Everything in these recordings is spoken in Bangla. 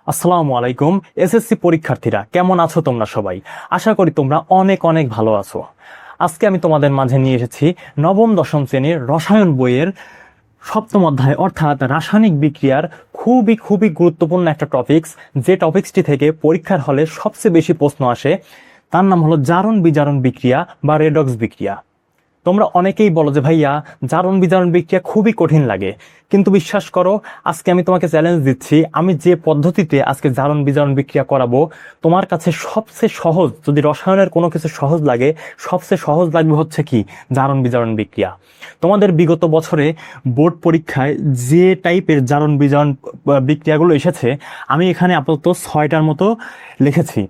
আসসালামু আলাইকুম। এসএসসি পরীক্ষার্থীরা কেমন আছো তোমরা সবাই? আশা করি তোমরা অনেক অনেক ভালো আছো। আজকে আমি তোমাদের মাঝে নিয়ে এসেছি নবম দশম শ্রেণীর রসায়ন বইয়ের সপ্তম অধ্যায় অর্থাৎ রাসায়নিক বিক্রিয়ার খুবই খুবই গুরুত্বপূর্ণ একটা টপিকস, যে টপিক্সটি থেকে পরীক্ষার হলে সবচেয়ে বেশি প্রশ্ন আসে। তার নাম হলো জারণ বিজারণ বিক্রিয়া বা রেডক্স বিক্রিয়া। তোমরা অনেকেই বলো যে ভাইয়া জারণ বিজারণ বিক্রিয়া খুবই কঠিন লাগে, কিন্তু বিশ্বাস করো, আজকে আমি তোমাকে চ্যালেঞ্জ দিচ্ছি, আমি যে পদ্ধতিতে আজকে জারণ বিজারণ বিক্রিয়া করাবো তোমার কাছে সবচেয়ে সহজ। যদি রসায়নের কোনো কিছু সহজ লাগে, সবচেয়ে সহজ লাগবে হচ্ছে কি জারণ বিজারণ বিক্রিয়া। তোমাদের বিগত বছরে বোর্ড পরীক্ষায় যে টাইপের জারণ বিজারণ বিক্রিয়াগুলো এসেছে, আমি এখানে আপাতত 6টার মতো লিখেছি।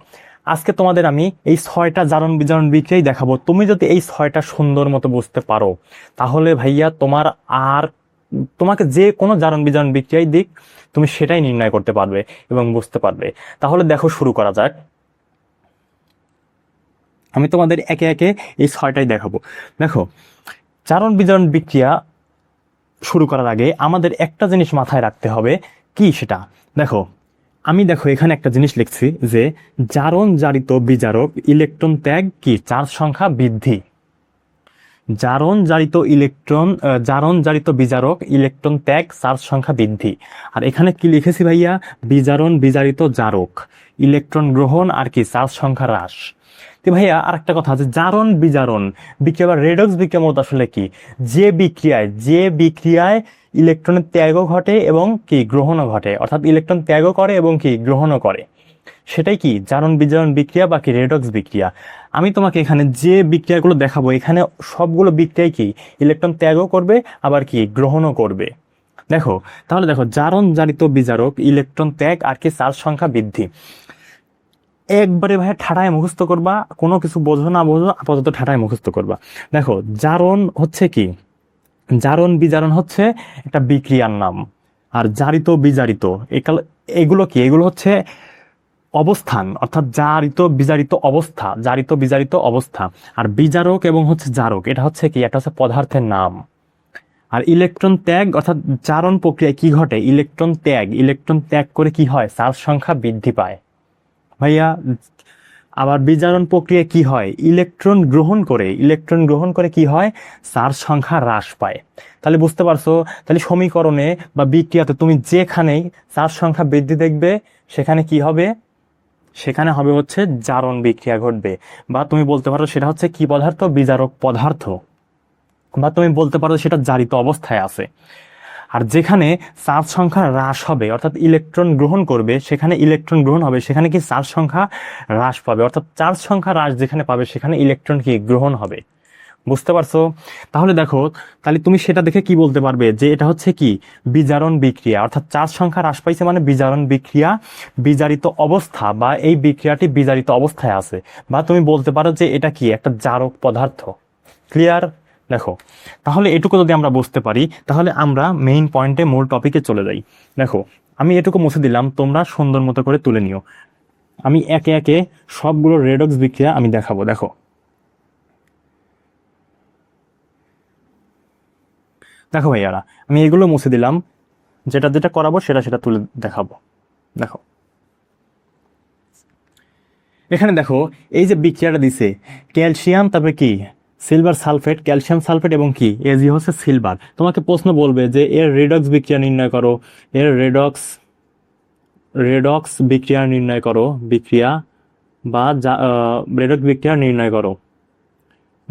আজকে তোমাদের আমি এই 6টা জারণ বিজারণ বিক্রিয়াই দেখাবো। তুমি যদি এই 6টা সুন্দর মতো বুঝতে পারো, তাহলে ভাইয়া তোমাকে যে কোনো জারণ বিজারণ বিক্রিয়াই দিক, তুমি সেটাই নির্ণয় করতে পারবে এবং বুঝতে পারবে। তাহলে দেখো, শুরু করা যাক। আমি তোমাদের একে একে এই 6টাই দেখাবো। দেখো, জারণ বিজারণ বিক্রিয়া শুরু করার আগে আমাদের একটা জিনিস মাথায় রাখতে হবে। কি সেটা? দেখো, দেখো এখানে একটা জিনিস লিখছি যে জারণ জারিত বিজারক ইলেকট্রন ত্যাগ কি চার্জ সংখ্যা বৃদ্ধি। জারণ জারিত বিজারক ইলেকট্রন ত্যাগ চার্জ সংখ্যা বৃদ্ধি। আর এখানে কি লিখেছি ভাইয়া? বিজারণ বিজারিত জারক ইলেকট্রন গ্রহণ আর কি চার্জ সংখ্যা হ্রাস। তো ভাইয়া আর একটা কথা আছে, জারণ বিজারণ বিক্রিয়া বা রেডক্স বিক্রিয়া মূলত আসলে কি? যে বিক্রিয়ায় ইলেকট্রনের ত্যাগও ঘটে এবং কি গ্রহণও ঘটে, অর্থাৎ ইলেকট্রন ত্যাগও করে এবং কি গ্রহণও করে, সেটাই কি জারণ বিজারণ বিক্রিয়া বা কি রেডক্স বিক্রিয়া। আমি তোমাকে এখানে যে বিক্রিয়াগুলো দেখাবো, এখানে সবগুলো বিক্রিয়াই কি ইলেকট্রন ত্যাগও করবে আবার কি গ্রহণও করবে। দেখো, তাহলে দেখো, জারণ জারিত বিজারক ইলেকট্রন ত্যাগ আর কি চার্জ সংখ্যা বৃদ্ধি। একবারে ভাই ঠাটায় মুখস্থ করবা, কোনো কিছু বোঝো না বোঝো, আপাতত ঠাটায় মুখস্থ করবা। দেখো, জারণ হচ্ছে কি? জারণ বিজারণ হচ্ছে একটা বিক্রিয়ার নাম। আর জারিত বিজারিত এগুলো কি? এগুলো হচ্ছে অবস্থান, অর্থাৎ জারিত বিজারিত অবস্থা। আর বিজারক এবং হচ্ছে জারক, এটা হচ্ছে কি? এটা হচ্ছে পদার্থের নাম। আর ইলেকট্রন ত্যাগ অর্থাৎ জারণ প্রক্রিয়ায় কি ঘটে? ইলেকট্রন ত্যাগ করে কি হয়? চার্জ সংখ্যা বৃদ্ধি পায় ভাইয়া। আবার বিজারণ প্রক্রিয়া কি হয়? ইলেকট্রন গ্রহণ করে কি হয়? চার্জ সংখ্যা হ্রাস পায়। তাহলে বুঝতে পারছো, তাহলে সমীকরণে বা বিক্রিয়াতে তুমি যেখানেই চার্জ সংখ্যা বৃদ্ধি দেখবে, সেখানে কি হবে? সেখানে হবে হচ্ছে জারণ বিক্রিয়া ঘটবে। বা তুমি বলতে পারো সেটা হচ্ছে কি পদার্থ? বিজারক পদার্থ। বা তুমি বলতে পারো সেটা জারিত অবস্থায় আছে। আর যেখানে চার্জ সংখ্যা হ্রাস হবে, অর্থাৎ ইলেকট্রন গ্রহণ করবে, সেখানে ইলেকট্রন গ্রহণ হবে, সেখানে কি চার্জ সংখ্যা হ্রাস পাবে, অর্থাৎ চার্জ সংখ্যা হ্রাস যেখানে পাবে সেখানে ইলেকট্রন কি গ্রহণ হবে। বুঝতে পারছো? তাহলে দেখো, তাহলে তুমি সেটা দেখে কি বলতে পারবে যে এটা হচ্ছে কি বিজারণ বিক্রিয়া, অর্থাৎ চার্জ সংখ্যা হ্রাস পাইছে মানে বিজারণ বিক্রিয়া, বিজারিত অবস্থা বা এই বিক্রিয়াটি বিজারিত অবস্থায় আছে। বা তুমি বলতে পারো যে এটা কি একটা জারক পদার্থ। ক্লিয়ার? দেখো, তাহলে এটুকু যদি আমরা বুঝতে পারি, তাহলে আমরা মেইন পয়েন্টে, মূল টপিকে চলে যাই। দেখো, আমি এটুকু মুছে দিলাম, তোমরা সুন্দর মতো করে তুলে নিও। আমি একে একে সবগুলো রেডক্স বিক্রিয়া আমি দেখাবো। দেখো, দেখো ভাইয়ারা, আমি এগুলো মুছে দিলাম, যেটা যেটা করাবো সেটা সেটা তুলে দেখাবো। দেখো, এখানে দেখো, এই যে বিক্রিয়াটা দিছে, ক্যালসিয়াম, তারপরে কি সিলভার সালফেট, ক্যালসিয়াম সালফেট এবং কি এজি হচ্ছে সিলভার। তোমাকে প্রশ্ন বলবে যে এর রেডক্স বিক্রিয়া নির্ণয় করো, এর রেডক্স বিক্রিয়া নির্ণয় করো, রেডক্স বিক্রিয়া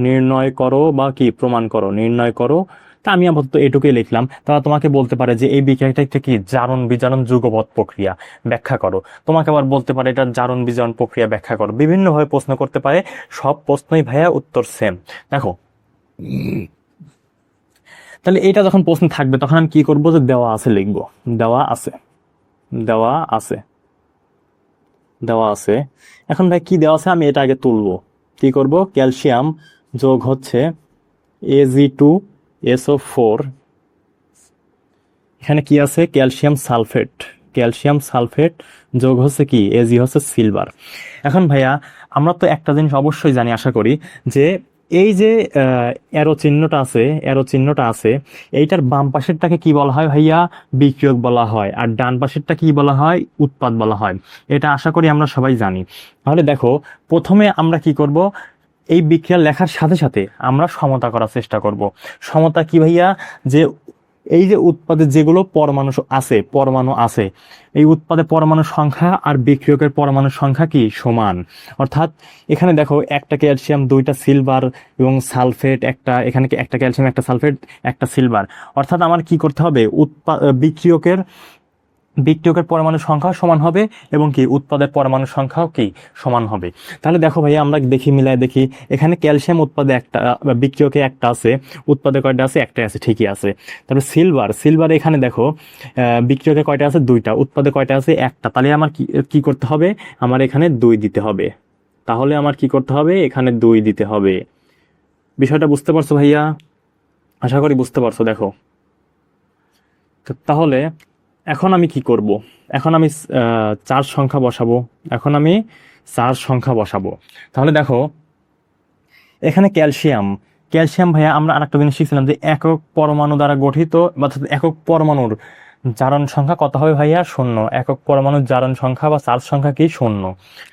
নির্ণয় করো বা কি প্রমাণ করো, নির্ণয় করো। তা আমি আপাতত এটুকুই লিখলাম। তারা তোমাকে বলতে পারে যে এই বিক্রিয়াটা একটা কি জারণ বিজারণ যুগপৎ প্রক্রিয়া, ব্যাখ্যা করো। তোমাকে আবার বলতে পারে এটা জারণ বিজারণ প্রক্রিয়া, ব্যাখ্যা করো। বিভিন্নভাবে প্রশ্ন করতে পারে, সব প্রশ্নই ভাইয়া উত্তর সেম। দেখো, তাহলে এটা যখন প্রশ্ন থাকবে তখন আমি কি করবো? যে দেওয়া আছে লিখবো। দেওয়া আছে, দেওয়া আছে, দেওয়া আছে। এখন ভাই কি দেওয়া আছে আমি এটা আগে তুলবো। কি করব? ক্যালসিয়াম যোগ হচ্ছে Ag2SO4, এখানে কি আছে? ক্যালসিয়াম সালফেট যোগ হচ্ছে কি Ag হচ্ছে সিলভার। এখন ভাইয়া আমরা তো একটা জিনিস অবশ্যই জানি, আশা করি, যে এই যে অ্যারো চিহ্নটা আছে এইটার বাম পাশেরটাকে কি বলা হয় ভাইয়া? বিক্রিয়ক বলা হয়, আর ডান পাশেরটা কি বলা হয়? উৎপাদ বলা হয়। এটা আশা করি আমরা সবাই জানি। তাহলে দেখো, প্রথমে আমরা কি করব, এই বিক্রিয়া লেখার সাথে সাথে আমরা সমতা করার চেষ্টা করব। সমতা কি ভাইয়া? যে এই যে উৎপাদে যেগুলো পরমাণু আছে এই উৎপাদে পরমাণুর সংখ্যা আর বিক্রিয়কের পরমাণুর সংখ্যা কি সমান। অর্থাৎ এখানে দেখো, একটা ক্যালসিয়াম, দুইটা সিলভার এবং সালফেট, এখানে একটা ক্যালসিয়াম, একটা সালফেট, একটা সিলভার। অর্থাৎ আমার কি করতে হবে? বিক্রিয়কের পরমাণুর সংখ্যাও সমান হবে এবং কি উৎপাদের পরমাণুর সংখ্যাও কি সমান হবে। তাহলে দেখো ভাইয়া, আমরা মিলাই দেখি, এখানে ক্যালসিয়াম উৎপাদে একটা, বিক্রিয়কে একটা আছে, উৎপাদে কয়টা আছে? একটাই আছে, ঠিকই আছে। তারপরে সিলভার এখানে দেখো, বিক্রিয়কে কয়টা আছে? দুইটা, উৎপাদে কয়টা আছে? একটা। তাহলে আমার কি করতে হবে? আমার এখানে 2 দিতে হবে। তাহলে আমার কি করতে হবে? এখানে 2 দিতে হবে। বিষয়টা বুঝতে পারছো ভাইয়া? আশা করি বুঝতে পারছো। দেখো, তাহলে এখন আমি কি করব? এখন আমি চার সংখ্যা বসাবো। তাহলে দেখো, এখানে ক্যালসিয়াম ভাইয়া, আমরা আরেকটা জিনিস শিখছিলাম যে একক পরমাণু দ্বারা গঠিত, অর্থাৎ একক পরমাণুর জারণ সংখ্যা কত হবে ভাইয়া? 0। একক পরমাণুর জারণ সংখ্যা বা চার্জ সংখ্যা কি? 0।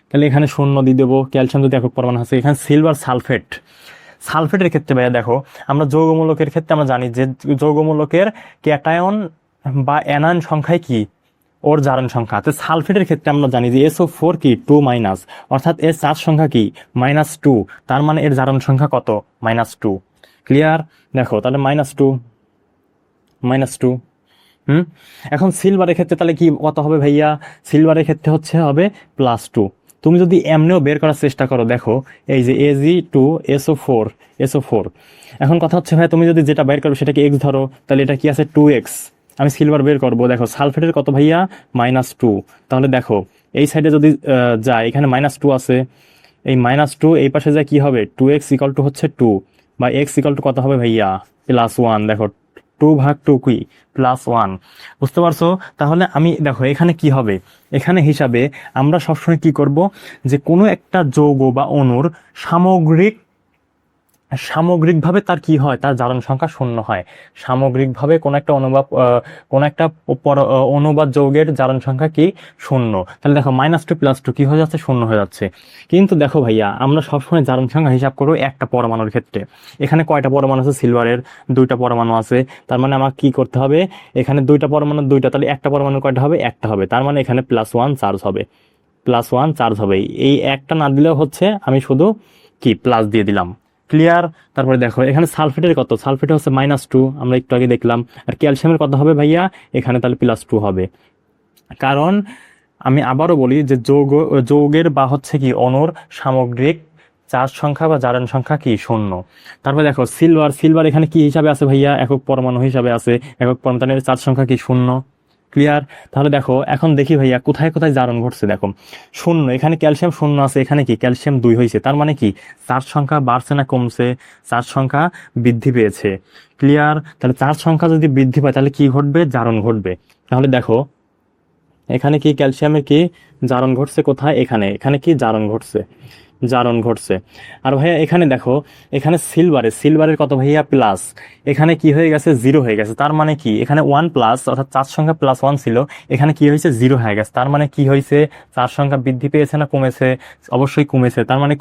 তাহলে এখানে 0 দিয়ে দেবো। ক্যালসিয়াম যদি একক পরমাণু আছে, এখানে সিলভার সালফেটের ক্ষেত্রে ভাইয়া দেখো, আমরা যৌগমূলকের ক্ষেত্রে আমরা জানি যে যৌগমূলকের ক্যাটায়ন বা অ্যানায়ন সংখ্যায় কি ওর জারণ সংখ্যা। তো সালফেটের ক্ষেত্রে আমরা জানি যে SO4 কি 2-, অর্থাৎ এর চার্জ সংখ্যা কি -2। তার মানে এর জারণ সংখ্যা কত? -2। ক্লিয়ার? দেখো, তাহলে -2। এখন সিলভারের ক্ষেত্রে তাহলে কি কত হবে ভাইয়া? সিলভারের ক্ষেত্রে হবে +2। তুমি যদি এমনিও বের করার চেষ্টা করো, দেখো এই যে Ag2SO4। এখন কথা হচ্ছে ভাই, তুমি যদি যেটা বের করবে সেটাকে x ধরো, তাহলে এটা কি আছে? 2x। আমি সিলভার বের করবো। দেখো, সালফেটের কত ভাইয়া? -2। তাহলে দেখো, এই সাইডে যদি যায়, এখানে -2 আছে, এই -2 এই পাশে যায় কি হবে? 2x = হচ্ছে 2, বা x = কত হবে ভাইয়া? +1। দেখো, 2/2 কি? +1। বুঝতে পারছো? তাহলে আমি দেখো, এখানে কি হবে? এখানে হিসাবে আমরা সবসময় কি করব, যে কোনো একটা যৌগ বা অণুর সামগ্রিকভাবে তার কি হয়? তার জারণ সংখ্যা 0 হয়। সামগ্রিকভাবে কোন একটা অণু বা যৌগের জারণ সংখ্যা কি? 0। তাহলে দেখো, -2 +2 কি হয়ে যাচ্ছে? 0 হয়ে যাচ্ছে। কিন্তু দেখো ভাইয়া, আমরা সবসময় জারণ সংখ্যা হিসাব করবো একটা পরমাণুর ক্ষেত্রে। এখানে কয়টা পরমাণু আছে? সিলভারের 2টা পরমাণু আছে। তার মানে আমার কি করতে হবে? এখানে 2টা পরমাণু, 2টা, তাহলে একটা পরমাণু কয়টা হবে? একটা হবে। তার মানে এখানে +1 চার্জ হবে। এই একটা না দিলেও হচ্ছে, আমি শুধু কি প্লাস দিয়ে দিলাম। ক্লিয়ার? তারপরে দেখো, এখানে সালফেটের কত? সালফেট হচ্ছে -2, আমরা একটু আগে দেখলাম। আর ক্যালসিয়ামের কত হবে ভাইয়া? এখানে তাহলে +2 হবে। কারণ আমি আবারও বলি যে যৌগের বা হচ্ছে কি অণুর সামগ্রিক চার্জ সংখ্যা বা জারণ সংখ্যা কি? 0। তারপরে দেখো, সিলভার এখানে কি হিসাবে আছে ভাইয়া? একক পরমাণু হিসাবে আছে। একক পরমাণুর চার্জ সংখ্যা কি? 0। ক্লিয়ার? তাহলে দেখো, এখন দেখি ভাইয়া কোথায় কোথায় জারণ ঘটছে। দেখো, 0, এখানে ক্যালসিয়াম 0 আছে, এখানে কি ক্যালসিয়াম 2 হয়েছে। তার মানে কি চার্জ সংখ্যা বাড়ছে না কমছে? চার্জ সংখ্যা বৃদ্ধি পেয়েছে। ক্লিয়ার? তাহলে চার্জ সংখ্যা যদি বৃদ্ধি পায়, তাহলে কি ঘটবে? জারণ ঘটবে। তাহলে দেখো, এখানে কি ক্যালসিয়ামের কি জারণ ঘটছে? কোথায়? এখানে কি জারণ ঘটছে। আর ভাইয়া এখানে দেখো, এখানে সিলভারের কত ভাইয়া? প্লাস। এখানে কি হয়ে গেছে? 0 হয়ে গেছে। তার মানে কি এখানে 1+, অর্থাৎ চার্জ সংখ্যা +1 ছিল, এখানে কি হয়েছে? 0 হয়ে গেছে। তার মানে কি হয়েছে? চার্জ সংখ্যা বৃদ্ধি পেয়েছে না কমেছে? অবশ্যই কমেছে। তার মানে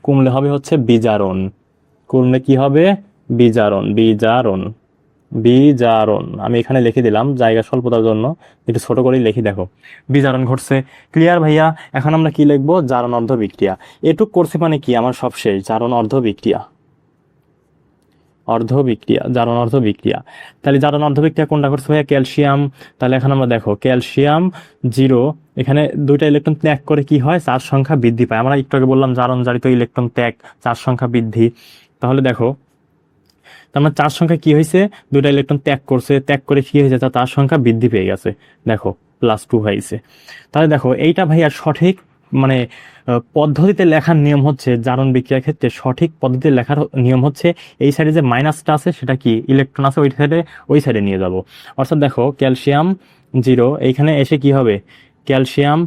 কমলে হবে হচ্ছে বিজারণ। কমলে কি হবে? বিজারণ। আমি এখানে লিখে দিলাম জায়গা স্বল্পতার জন্য, একটু ছোট করেই লিখি। দেখো, বিজারণ ঘটছে। ক্লিয়ার ভাইয়া? এখন আমরা কি লিখবো? জারণ অর্ধ বিক্রিয়া। এটুক করছে মানে কি আমার সব শেষ। জারণ অর্ধ বিক্রিয়া। জারণ অর্ধ বিক্রিয়া। তাহলে জারণ অর্ধ বিক্রিয়া কোনটা করছে ভাইয়া? ক্যালসিয়াম। তাহলে এখন আমরা দেখো, ক্যালসিয়াম 0, এখানে 2টা ইলেকট্রন ত্যাগ করে কি হয়? চার্জ সংখ্যা বৃদ্ধি পায়। আমরা একটু আগে বললাম জারণ জারিত ইলেকট্রন ত্যাগ, চার্জ সংখ্যা বৃদ্ধি। তাহলে দেখো, তার মানে চার্জ সংখ্যা কি হয়েছে? 2টা ইলেকট্রন ত্যাগ করে কি হয়েছে? তার চার্জ সংখ্যা বৃদ্ধি পেয়ে গেছে। দেখো, +2 হয়েছে। তাহলে দেখো, এইটা ভাইয়া সঠিক মানে পদ্ধতিতে লেখার নিয়ম হচ্ছে, জারণ বিক্রিয়ার ক্ষেত্রে সঠিক পদ্ধতিতে লেখার নিয়ম হচ্ছে, এই সাইডে যে মাইনাসটা আছে সেটা কি ইলেকট্রন আছে ওই সাইডে নিয়ে যাব। অর্থাৎ দেখো, ক্যালসিয়াম 0, এইখানে এসে কি হবে? ক্যালসিয়াম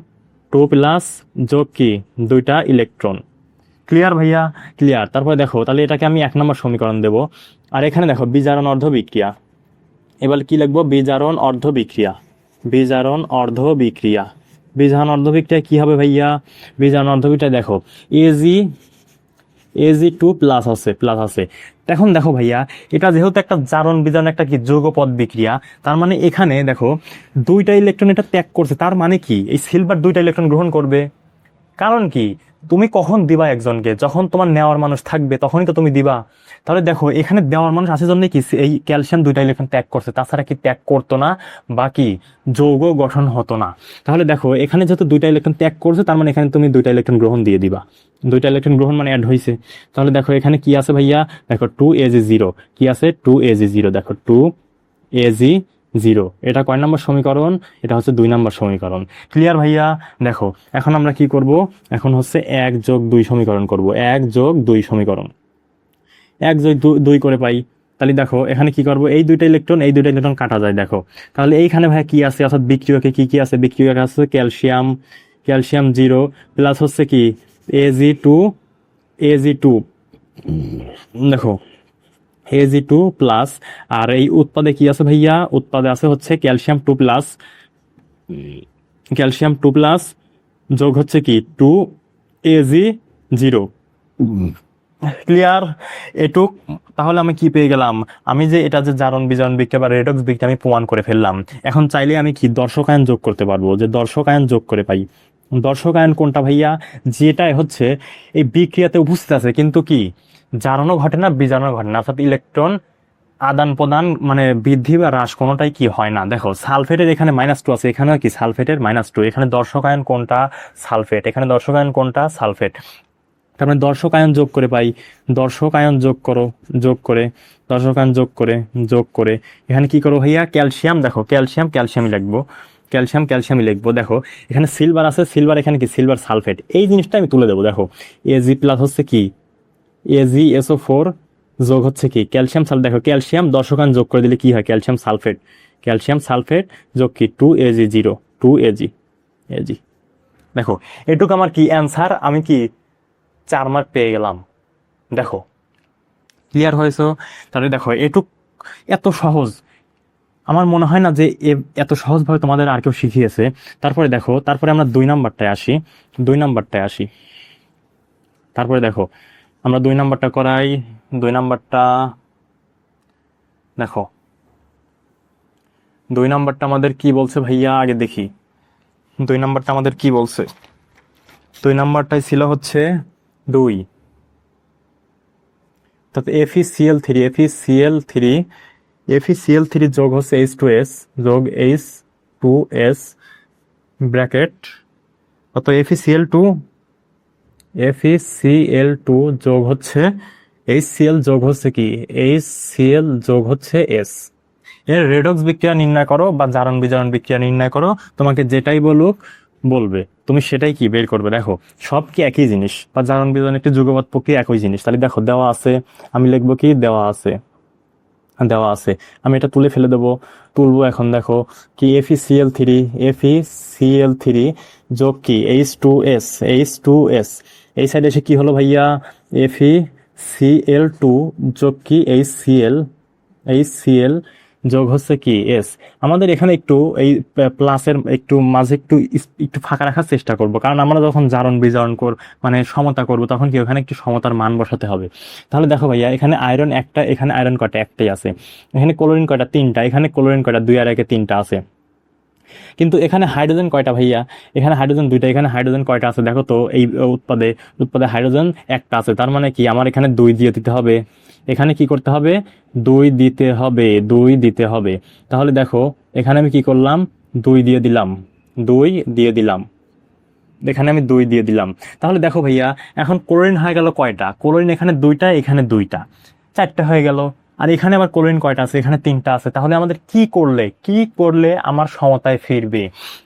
2+ যোগ কি 2টা ইলেকট্রন। ক্লিয়ার ভাইয়া? ক্লিয়ার। তারপরে দেখো তাহলে এটাকে আমি 1 নম্বর সমীকরণ দেব। আর এখানে দেখো বিজারণ অর্ধ বিক্রিয়া, এবার কি লিখবো? বিজারণ অর্ধ বিক্রিয়া, বিজারণ অর্ধ বিক্রিয়া। বিজারণ অর্ধ বিক্রিয়া কি হবে ভাইয়া? বিজারণ অর্ধ বিক্রিয়া দেখো Ag2 প্লাস আছে। এখন দেখো ভাইয়া, এটা যেহেতু একটা জারণ বিজারণ একটা কি যৌগপদ বিক্রিয়া, তার মানে এখানে দেখো 2টা ইলেকট্রন এটা ত্যাগ করছে, তার মানে কি এই সিলভার 2টা ইলেকট্রন গ্রহণ করবে। কারণ কি, তুমি কখন দিবা একজনকে? যখন তোমার নেওয়ার মানুষ থাকবে তখনই তো তুমি দিবা। তাহলে দেখো এখানে দেওয়ার মানুষ আছে জন্য কি এই ক্যালসিয়াম 2টা ইলেকট্রন ত্যাগ করছে, তাছাড়া কি ত্যাগ করতো না বা কি যৌগ গঠন হতো না। তাহলে দেখো এখানে যেহেতু 2টা ইলেকট্রন ত্যাগ করছে, তার মানে এখানে তুমি 2টা ইলেকট্রন গ্রহণ দিয়ে দিবা। 2টা ইলেকট্রন গ্রহণ মানে অ্যাড হয়েছে। তাহলে দেখো এখানে কি আছে ভাইয়া? দেখো 2Ag0 কি আছে? 2Ag0 দেখো 2Ag0। এটা কয় নম্বর সমীকরণ? এটা হচ্ছে 2 নম্বর সমীকরণ। ক্লিয়ার ভাইয়া? দেখো এখন আমরা কি করব? এখন হচ্ছে 1+2 সমীকরণ করব। 1+2 সমীকরণ, 1+2 করে পাই। তাহলে দেখো এখানে কি করব? এই 2টা ইলেকট্রন কাটা যায়। দেখো তাহলে এইখানে ভাই কি আছে? অর্থাৎ বিক্রিয়কে কি আছে? বিক্রিয়কে আছে ক্যালসিয়াম 0 প্লাস হচ্ছে কি Ag2 দেখো Ag2 প্লাস, আর এই উৎপাদে কি আছে ভাইয়া? উৎপাদে আছে হচ্ছে ক্যালসিয়াম 2 প্লাস যোগ হচ্ছে কি 2Ag0। ক্লিয়ার? এটুক। তাহলে আমি কি পেয়ে গেলাম? আমি যে এটা যে জারণ বিজারণ বিক্রিয়া বা রেডক্স বিক্রিয়া আমি প্রমাণ করে ফেললাম। এখন চাইলে আমি কি দর্শকায়ন যোগ করতে পারবো, যে দর্শকায়ন যোগ করে পাই। দর্শকায়ন কোনটা ভাইয়া? যেটাই হচ্ছে এই বিক্রিয়াতে উপস্থিত আছে কিন্তু কি জারণও ঘটে না বিজারণও ঘটে না, অর্থাৎ ইলেকট্রন আদান প্রদান মানে বৃদ্ধি বা হ্রাস কোনোটাই কি হয় না। দেখো সালফেটের এখানে -2 আছে, এখানেও কি সালফেটের -2। এখানে দর্শকায়ন কোনটা? সালফেট। এখানে দর্শকায়ন কোনটা? সালফেট। তার মানে দর্শকায়ন যোগ করে পাই। দর্শকায়ন যোগ করে এখানে কি করো ভাইয়া? ক্যালসিয়াম, দেখো ক্যালসিয়ামই লিখবো। দেখো এখানে সিলভার আছে, সিলভার এখানে কি সিলভার সালফেট, এই জিনিসটা আমি তুলে দেবো। দেখো Ag প্লাস হচ্ছে কি AgSO4 যোগ হচ্ছে কি ক্যালসিয়াম সালফেট। দেখো ক্যালসিয়াম দর্শকায়ন যোগ করে দিলে কি হয়? ক্যালসিয়াম সালফেট যোগ কি 2Ag0 2Ag। দেখো এটুকু আমার কি অ্যান্সার, আমি কি 4 মার্ক পেয়ে গেলাম। দেখো ক্লিয়ার হয়েছে? তাহলে দেখো এটুক এত সহজ, আমার মনে হয় না যে এত সহজভাবে তোমাদের আর কেউ শিখিয়েছে। তারপরে দেখো, তারপরে আমরা 2 নাম্বারটায় আসি। তারপরে দেখো আমরা 2 নাম্বারটা করাই। 2 নাম্বারটা দেখো, 2 নাম্বারটা আমাদের কি বলছে ভাইয়া? আগে দেখি 2 নাম্বারটা আমাদের কি বলছে। 2 নাম্বারটাই ছিল হচ্ছে 2। FeCl3 যোগ হচ্ছে H2S ব্র্যাকেট কত? FeCl2 যোগ হচ্ছে HCl যোগ হচ্ছে কি HCl যোগ হচ্ছে S। এর রেডক্স বিক্রিয়া নির্ণয় করো বা জারণ বিজারণ বিক্রিয়া নির্ণয় করো, তোমাকে যেটাই বলবে তুমি সেটাই কি বের করবে। দেখো সব কি একই জিনিস, বা জারণ বিজারণ একটি যুগপৎ প্রক্রিয়া একই জিনিস। তাহলে দেখো দেওয়া আছে, আমি লিখবো কি দেওয়া আছে। আমি এটা তুলে ফেলে দেবো, তুলবো। এখন দেখো কি FeCl3 যোগ কি H2S। এই সাইডে এসে কি হলো ভাইয়া? FeCl2 যোগ কি HCl যোগ হচ্ছে কি S। আমাদের এখানে একটু এই প্লাসের একটু মাঝে একটু ফাঁকা রাখার চেষ্টা করব, কারণ আমরা যখন জারণ বিজারণ মানে সমতা করব তখন কি ওখানে একটু সমতার মান বসাতে হবে। তাহলে দেখো ভাইয়া এখানে আয়রন একটা, এখানে আয়রন কয়টা? একটাই আছে। এখানে ক্লোরিন কয়টা? 3টা। এখানে ক্লোরিন কয়টা? 2 আর 1 3টা আছে। কিন্তু এখানে হাইড্রোজেন কয়টা ভাইয়া? এখানে হাইড্রোজেন 2টা। এখানে হাইড্রোজেন কয়টা আছে দেখো তো? এই উৎপাদে হাইড্রোজেন একটা আছে। তার মানে কি আমার এখানে 2 দিয়ে দিতে হবে। এখানে কি করতে হবে? 2 দিতে হবে। তাহলে দেখো এখানে আমি কি করলাম? 2 দিয়ে দিলাম। এখানে আমি 2 দিয়ে দিলাম। তাহলে দেখো ভাইয়া এখন ক্লোরিন হয়ে গেল কয়টা? ক্লোরিন এখানে 2টা, এখানে 2টা, 4টা হয়ে গেল। আর এখানে আবার ক্লোরিন কয়টা আছে, এখানে 3টা আছে। তাহলে আমাদের কি করলে আমার সমতায় ফিরবে?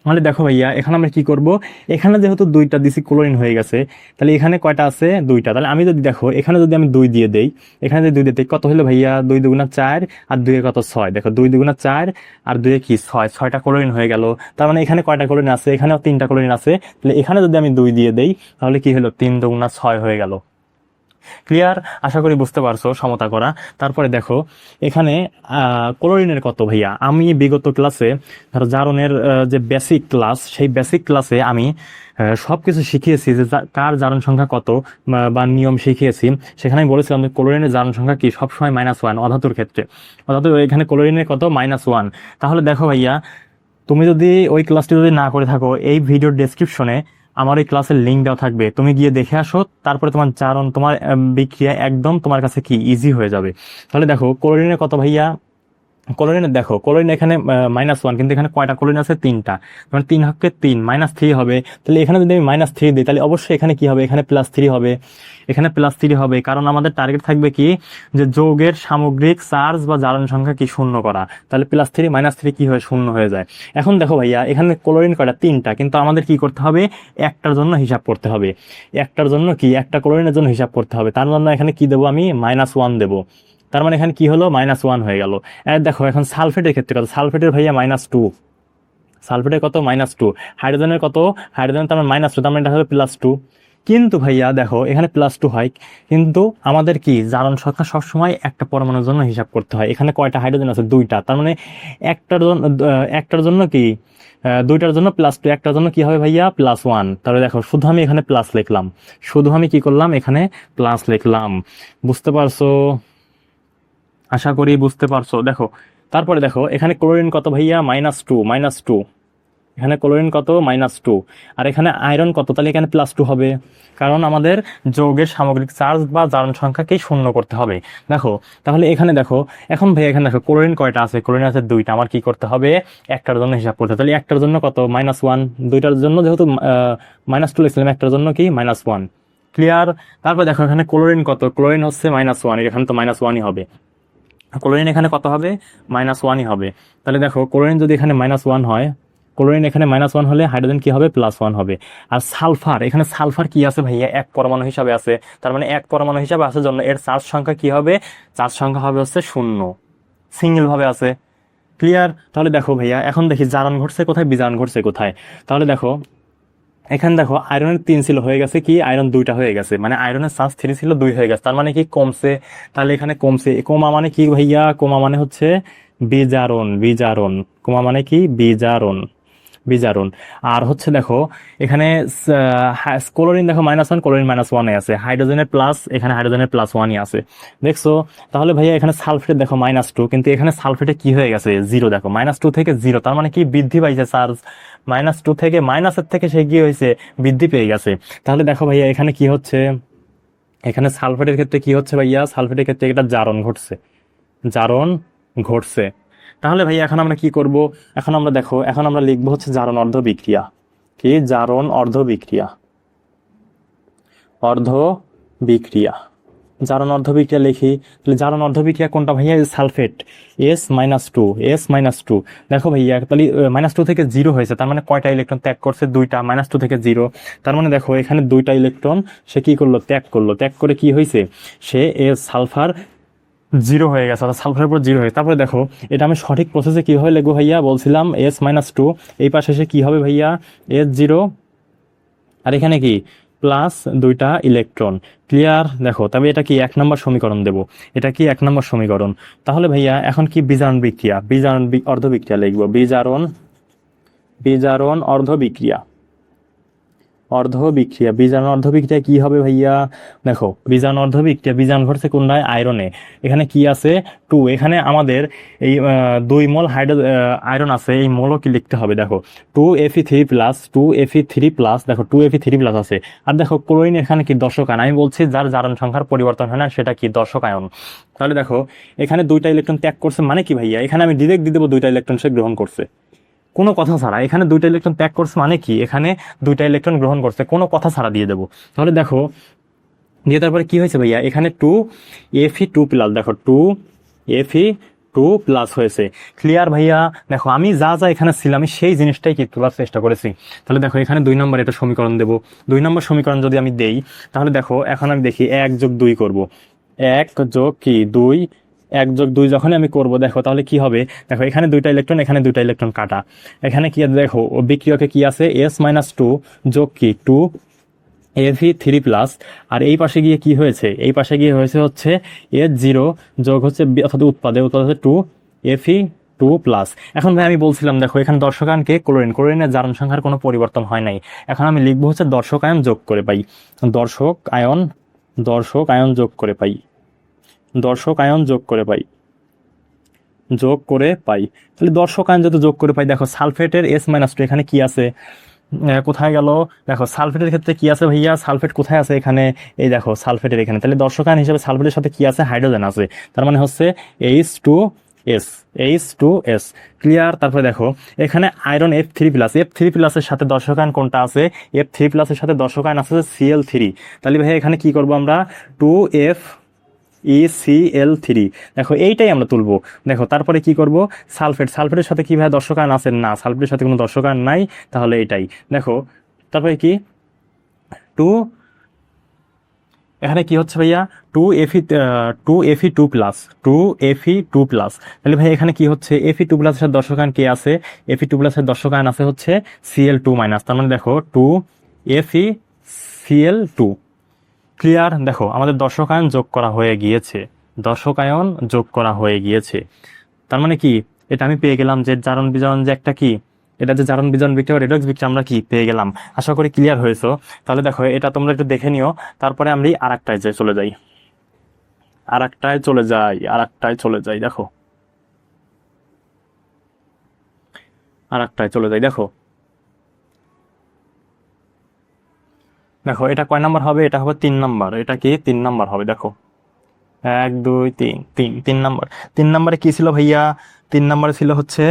মানে দেখো ভাইয়া এখানে আমরা কি করব, এখানে যেহেতু 2টা দিছি ক্লোরিন হয়ে গেছে, তাহলে এখানে কয়টা আছে 2টা। তাহলে আমি যদি দেখো এখানে যদি আমি 2 দিয়ে দেই, এখানে যদি 2 দিয়ে দেই কত হলো ভাইয়া, 2 দুগুণা 4 আর 2 এ কত 6। দেখো 2 দুগুণা 4 আর 2 এ কি 6, 6টা ক্লোরিন হয়ে গেল। তার মানে এখানে কয়টা ক্লোরিন আছে, এখানেও 3টা ক্লোরিন আছে। তাহলে এখানে যদি আমি 2 দিয়ে দেই তাহলে কি হলো, 3 দুগুণা 6 হয়ে গেল। ক্লিয়ার? আশা করি বুঝতে পারছো সমতা করা। তারপরে দেখো এখানে ক্লোরিনের কত ভাইয়া, আমি বিগত ক্লাসে ধরো জারণের যে বেসিক ক্লাস, সেই বেসিক ক্লাসে আমি সবকিছু শিখিয়েছি যে কার জারণ সংখ্যা কত বা নিয়ম শিখিয়েছি। সেখানে আমি বলেছিলাম যে ক্লোরিনের জারণ সংখ্যা কি সবসময় -1 অধাতুর ক্ষেত্রে। অধাতু এখানে ক্লোরিনের কত -1। তাহলে দেখো ভাইয়া তুমি যদি ওই ক্লাসটি যদি না করে থাকো, এই ভিডিওর ডেসক্রিপশনে আমার এই ক্লাসের লিঙ্ক দেওয়া থাকবে, তুমি গিয়ে দেখে আসো। তারপরে তোমার চারণ, তোমার বিক্রিয়া একদম তোমার কাছে কি ইজি হয়ে যাবে। তাহলে দেখো ক্লোরিনের কত ভাইয়া, ক্লোরিনের দেখো ক্লোরিন এখানে -1, কিন্তু এখানে কয়টা ক্লোরিন আছে, 3টা। মানে 3 হকে 3 -3 হবে। তাহলে এখানে যদি আমি -3 দিই তাহলে অবশ্যই এখানে কি হবে, এখানে +3 হবে, এখানে +3 হবে। কারণ আমাদের টার্গেট থাকবে কি, যে যৌগের সামগ্রিক চার্জ বা জারণ সংখ্যা কি শূন্য করা। তাহলে +3 -3 কি হয়ে শূন্য হয়ে যায়। এখন দেখো ভাইয়া এখানে ক্লোরিন কয়টা, 3টা, কিন্তু আমাদের কি করতে হবে, একটার জন্য হিসাব করতে হবে। একটার জন্য কি, একটা ক্লোরিনের জন্য হিসাব করতে হবে। তার জন্য এখানে কি দেবো, আমি -1 দেবো। তার মানে এখানে কি হলো, -1 হয়ে গেল। দেখো এখন সালফেটের ক্ষেত্রে কত, সালফেটের ভাইয়া -2, সালফেটের কত -2, হাইড্রোজেনের কত, হাইড্রোজেন তার মানে -2, তার মানে এটা হবে +2। কিন্তু ভাইয়া দেখো এখানে +2 হয়, কিন্তু আমাদের কি জারণ সংখ্যা সবসময় একটা পরমাণুর জন্য হিসাব করতে হয়। এখানে কয়টা হাইড্রোজেন আছে, 2টা। তার মানে একটার জন্য কি 2টার জন্য +2, একটার জন্য কি হবে ভাইয়া +1। তাহলে দেখো শুধু আমি এখানে প্লাস লিখলাম, শুধু আমি কি করলাম, এখানে প্লাস লিখলাম। বুঝতে পারছো? আশা করি বুঝতে পারছো। দেখো তারপরে দেখো এখানে ক্লোরিন কত ভাইয়া, -2, এখানে ক্লোরিন কত -2, আর এখানে আয়রন কত, তাহলে এখানে +2 হবে। কারণ আমাদের যৌগের সামগ্রিক চার্জ বা জারণ সংখ্যাকেই শূন্য করতে হবে। দেখো তাহলে এখানে দেখো, এখন ভাইয়া এখানে দেখো ক্লোরিন কয়টা আছে, ক্লোরিন আছে 2টা। আমার কি করতে হবে, একটার জন্য হিসাব করতে হবে। তাহলে একটার জন্য কত, -1, 2টার জন্য যেহেতু -2 লিখছিলাম, একটার জন্য কি -1। ক্লিয়ার? তারপর দেখো এখানে ক্লোরিন কত, ক্লোরিন হচ্ছে -1, এখানে তো -1ই হবে। ক্লোরিন এখানে কত হবে, -1ই হবে। তাহলে দেখো ক্লোরিন যদি এখানে -1 হয়, ক্লোরিন এখানে -1 হলে হাইড্রোজেন কি হবে, +1 হবে। আর সালফার, এখানে সালফার কি আছে ভাইয়া, এক পরমাণু হিসাবে আছে। তার মানে এক পরমাণু হিসাবে আসার জন্য এর চার্জ সংখ্যা কি হবে, চার্জ সংখ্যা হবে হচ্ছে 0, সিঙ্গেল ভাবে আছে। ক্লিয়ার? তাহলে দেখো ভাইয়া এখন দেখি জারণ ঘটছে কোথায়, বিজারণ ঘটছে কোথায়। তাহলে দেখো এখানে দেখো আয়রনের 3 ছিল, হয়ে গেছে কি আয়রন 2টা হয়ে গেছে, মানে আয়রনের চার্জ 3 ছিল 2 হয়ে গেছে। তার মানে কি কমছে। তাহলে এখানে কমছে, কমা মানে কি ভাইয়া, কমা মানে হচ্ছে বিজারণ, বিজারণ। কমা মানে কি, বিজারণ, বিজারণ। আর হচ্ছে দেখো এখানে ক্লোরিন দেখো -1, ক্লোরিন -1 আছে, হাইড্রোজেনের প্লাস, এখানে হাইড্রোজেনের +1ই আছে। দেখছো? তাহলে ভাইয়া এখানে সালফেট দেখো -2, কিন্তু এখানে সালফেটে কি হয়ে গেছে, 0। দেখো -2 থেকে 0, তার মানে কি বৃদ্ধি পাইছে চার্জ। -2 থেকে, মাইনাসের থেকে সে কি হয়েছে, বৃদ্ধি পেয়ে গেছে। তাহলে দেখো ভাইয়া এখানে কি হচ্ছে, এখানে সালফেটের ক্ষেত্রে কি হচ্ছে ভাইয়া, সালফেটের ক্ষেত্রে এটা জারণ ঘটছে, জারণ ঘটছে। তাহলে ভাইয়া এখন আমরা কি করব, এখন আমরা দেখো, এখন আমরা লিখবো হচ্ছে জারণ অর্ধ বিক্রিয়া। কি, জারণ অর্ধ বিক্রিয়া, অর্ধ বিক্রিয়া, জারণ অর্ধ বিক্রিয়া লিখি। তাহলে জারণ অর্ধ বিক্রিয়া কোনটা ভাইয়া, সালফেট, S-2। দেখো ভাইয়া তাহলে -2 থেকে 0 হয়েছে, তার মানে কয়টা ইলেকট্রন ত্যাগ করছে, 2টা। -2 থেকে 0, তার মানে দেখো এখানে 2টা ইলেকট্রন সে কি করলো, ত্যাগ করলো। ত্যাগ করে কি হয়েছে, সে সালফার 0 হয়ে গেছে, অর্থাৎ সালফারের উপর 0 হয়ে। তারপরে দেখো এটা আমি সঠিক প্রসেসে কিভাবে লিখবো ভাইয়া, বলছিলাম S-2, এই পাশে এসে কি হবে ভাইয়া, S0, আর এখানে কি প্লাস 2টা ইলেকট্রন। ক্লিয়ার? দেখো তবে এটা কি 1 নম্বর সমীকরণ দেব, এটা কি 1 নম্বর সমীকরণ। তাহলে ভাইয়া এখন কি বিজারণ বিক্রিয়া, বিজারণ অর্ধ বিক্রিয়া লিখবো, বিজারণ, বিজারণ অর্ধ বিক্রিয়া, অর্ধ বিক্রিয়া। বিজারণ অর্ধ বিক্রিয়া কি হবে ভাইয়া, দেখো বিজারণ অর্ধ বিক্রিয়া, বিজারণ ঘটছে কোনটায়, আয়রনে। এখানে কি আছে, 2। এখানে আমাদের এই 2 মোল আয়রন আছে, এই মোলও কি লিখতে হবে। দেখো 2Fe3+, 2Fe3+, দেখো 2Fe3+ আছে। আর দেখো ক্লোরিন এখানে কি দর্শক আয়ন, আমি বলছি যার জারণ সংখ্যার পরিবর্তন হয় না সেটা কি দর্শক আয়ন। তাহলে দেখো এখানে 2টা ইলেকট্রন ত্যাগ করছে, মানে কি ভাইয়া, এখানে আমি ডিরেক্ট দিয়ে দেবো 2টা ইলেকট্রন সে গ্রহণ করছে, কোনো কথা ছাড়া। এখানে 2টা ইলেকট্রন ত্যাগ করছে মানে কি, এখানে 2টা ইলেকট্রন গ্রহণ করছে, কোনো কথা ছাড়া দিয়ে দেবো। তাহলে দেখো দিয়ে তারপরে কি হয়েছে ভাইয়া, এখানে 2Fe2+, দেখো Fe2+ হয়েছে। ক্লিয়ার ভাইয়া? দেখো আমি যা যা এখানে ছিলাম আমি সেই জিনিসটাই কি তোলার চেষ্টা করেছি। তাহলে দেখো এখানে 2 নম্বর এটা সমীকরণ দেব। 2 নম্বর সমীকরণ যদি আমি দেই তাহলে দেখো এখন আমি দেখি 1+2 করব। 1+2, 1+2 যখন আমি করব দেখো তাহলে কি হবে, দেখো এখানে 2টা ইলেকট্রন, এখানে 2টা ইলেকট্রন কাটা। এখানে কি দেখো বিক্রিয়কে কি আছে, S-2 যোগ কি 2Fe3+, আর এই পাশে গিয়ে কি হয়েছে, এই পাশে গিয়ে হয়েছে হচ্ছে S0 যোগ হচ্ছে অর্থাৎ উৎপাদে হচ্ছে 2Fe2+। এখন ভাই আমি বলছিলাম দেখো এখানে দর্শকায়নকে ক্লোরিনের জারণ সংখ্যার কোনো পরিবর্তন হয় নাই। এখন আমি লিখবো হচ্ছে দর্শক আয়ন যোগ করে পাই, দর্শক আয়ন যোগ করে পাই, দর্শক আয়ন যোগ করে পাই, যোগ করে পাই। তাহলে দর্শক আয়ন যদি যোগ করে পাই, দেখো সালফেটের S-2 এখানে কি আছে, কোথায় গেল, দেখো সালফেটের ক্ষেত্রে কি আছে ভাইয়া, সালফেট কোথায় আছে এখানে, এই দেখো সালফেটের এখানে। তাহলে দর্শক আয়ন হিসেবে সালফেটের সাথে কি আছে, হাইড্রোজেন আছে, তার মানে হচ্ছে H2S। ক্লিয়ার? তারপরে দেখো এখানে আয়রন F3+, এর সাথে দর্শক আয়ন কোনটা আছে, F3+ এর সাথে দর্শক আয়ন আছে Cl3। তাহলে ভাই এখানে কি করব আমরা, 2FeCl3। দেখো এইটাই আমরা তুলবো। দেখো তারপরে কি করব, সালফেটের সাথে কি ভাই দর্শক আয়ন আছে, না সালফেটের সাথে কোনো দর্শক আয়ন নাই, তাহলে এইটাই। দেখো তারপরে কি 2, এখানে কি হচ্ছে ভাইয়া 2Fe2+, তাহলে ভাই এখানে কি হচ্ছে Fe2+ এর সাথে দর্শক আয়ন কে আছে, Fe2+ এর দর্শক আয়ন আছে হচ্ছে Cl2-, তার মানে দেখো 2FeCl2। ক্লিয়ার? দেখো আমাদের দর্শক আয়ন যোগ করা হয়ে গিয়েছে, দর্শক আয়ন যোগ করা হয়ে গিয়েছে। তার মানে কি, এটা আমি পেয়ে গেলাম যে জারণ বিজারণ যে একটা কি, এটা যে জারণ বিজারণ বিক্রিয়া রেডক্স বিক্রিয়া আমরা কি পেয়ে গেলাম। আশা করি ক্লিয়ার হয়েছো। তাহলে দেখো এটা তোমরা একটু দেখে নিও, তারপরে আমরা আরেকটায় চলে যাই, দেখো দেখো দেখো এটা কয় নাম্বার হবে, এটা হবে 3 নাম্বার, এটা কি 3 নাম্বার হবে। দেখো 1 2 3 3 নাম্বার। 3 নাম্বারে কি ছিল ভাইয়া, 3 নাম্বারে ছিল হচ্ছে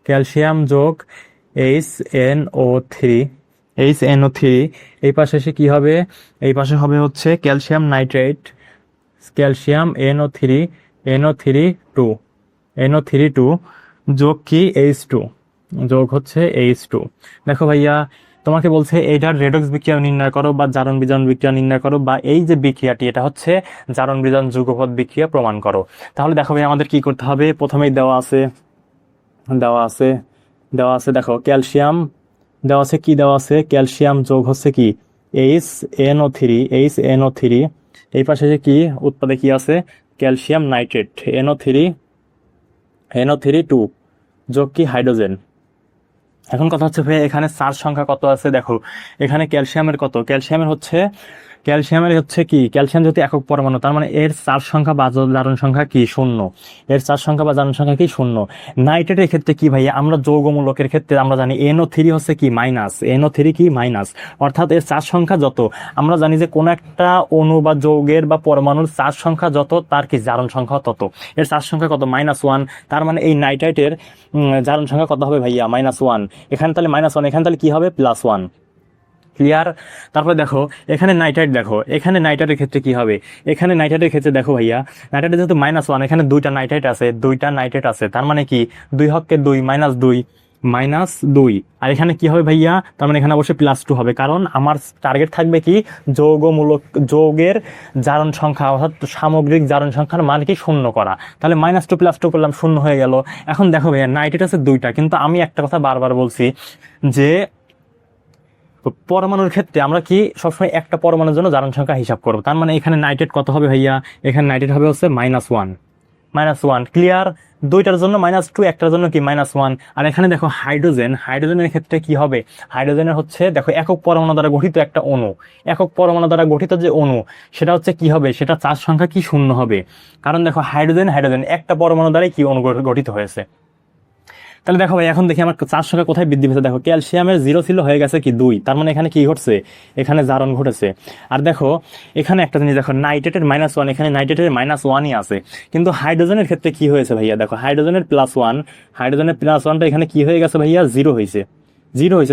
ক্যালসিয়াম যোগ HNO3। এই পাশে এসে কি হবে, এই পাশে হবে হচ্ছে ক্যালসিয়াম নাইট্রেট, ক্যালসিয়াম NO3 2 যোগ কি H2, যোগ হচ্ছে H2। দেখো ভাইয়া তোমাকে বলছে এইটার রেডক্স বিক্রিয়া নির্ণয় করো বা জারণ বিজারণ বিক্রিয়া নির্ণয় করো, বা এই যে বিক্রিয়াটি এটা হচ্ছে জারণ বিজারণ যুগপৎ বিক্রিয়া প্রমাণ করো। তাহলে দেখো ভাই আমাদের কি করতে হবে, প্রথমেই দেওয়া আছে দেখো ক্যালসিয়াম দেওয়া আছে, কি দেওয়া আছে, ক্যালসিয়াম যোগ হচ্ছে কি HNO3। এই পাশে যে কি উৎপাদে কি আছে, ক্যালসিয়াম নাইট্রেট NO3 2 যোগ কি হাইড্রোজেন। এখন কথা হচ্ছে ভাই এখানে চার্জ সংখ্যা কত আছে, দেখো এখানে ক্যালসিয়ামের কত, ক্যালসিয়ামের হচ্ছে কি, ক্যালসিয়াম যেহেতু একক পরমাণু তার মানে এর চার্জ সংখ্যা বা জারণ সংখ্যা কি 0, এর চার্জ সংখ্যা বা জারণ সংখ্যা কি 0। নাইট্রেটের ক্ষেত্রে কি ভাই, আমরা যৌগমূলকের ক্ষেত্রে আমরা জানি NO3 হচ্ছে কি মাইনাস, NO3 কি মাইনাস, অর্থাৎ এর চার্জ সংখ্যা যত, আমরা জানি যে কোন একটা অণু বা যৌগের বা পরমাণুর চার্জ সংখ্যা যত তার কি জারণ সংখ্যা তত, এর চার্জ সংখ্যা কত -1, তার মানে এই নাইট্রেটের জারণ সংখ্যা কত হবে ভাইয়া -1, এখানে তাহলে -1, এখানে তাহলে কি হবে +1। ক্লিয়ার? তারপরে দেখো এখানে নাইট্রেট, দেখো এখানে নাইট্রেটের ক্ষেত্রে কি হবে, এখানে নাইট্রেটের ক্ষেত্রে দেখো ভাইয়া নাইট্রেটের যেহেতু -1, এখানে দুইটা নাইট্রেট আছে, তার মানে কি 2 হককে 2 -2, আর এখানে কি হবে ভাইয়া, তার মানে এখানে অবশ্যই +2 হবে, কারণ আমার টার্গেট থাকবে কি যৌগের জারণ সংখ্যা অর্থাৎ সামগ্রিক জারণ সংখ্যার মান কি 0 করা। তাহলে -2 +2 করলাম 0 হয়ে গেল। এখন দেখো ভাইয়া নাইট্রেট আছে 2টা, কিন্তু আমি একটা কথা বারবার বলছি যে পরমাণুর ক্ষেত্রে আমরা কি সবসময় একটা পরমাণুর জন্য জারণ সংখ্যা হিসাব করবো। তার মানে এখানে নাইট্রেট কত হবে ভাইয়া, এখানে নাইট্রেট হবে হচ্ছে -1। ক্লিয়ার? দুইটার জন্য -2, একটার জন্য কি -1। আর এখানে দেখো হাইড্রোজেনের ক্ষেত্রে কি হবে, হাইড্রোজেনের হচ্ছে দেখো একক পরমাণু দ্বারা গঠিত একটা অণু, একক পরমাণু দ্বারা গঠিত যে অণু সেটা হচ্ছে কি হবে, সেটা চার্জ সংখ্যা কি 0 হবে, কারণ দেখো হাইড্রোজেন একটা পরমাণু দ্বারাই কি অণু গঠিত হয়েছে। তাহলে দেখো ভাই এখন দেখি আমার চার্জ সংখ্যা কোথায় বৃদ্ধি পেয়েছে, দেখো ক্যালসিয়ামের 0 ছিল হয়ে গেছে কি 2, তার মানে এখানে কি ঘটছে, এখানে জারণ ঘটেছে। আর দেখো এখানে একটা জিনিস দেখো নাইট্রেটের -1, এখানে নাইট্রেটের -1ই আছে, কিন্তু হাইড্রোজেনের ক্ষেত্রে কি হয়েছে ভাইয়া, দেখো হাইড্রোজেনের +1টা এখানে কি হয়ে গেছে ভাইয়া, 0 হয়েছে,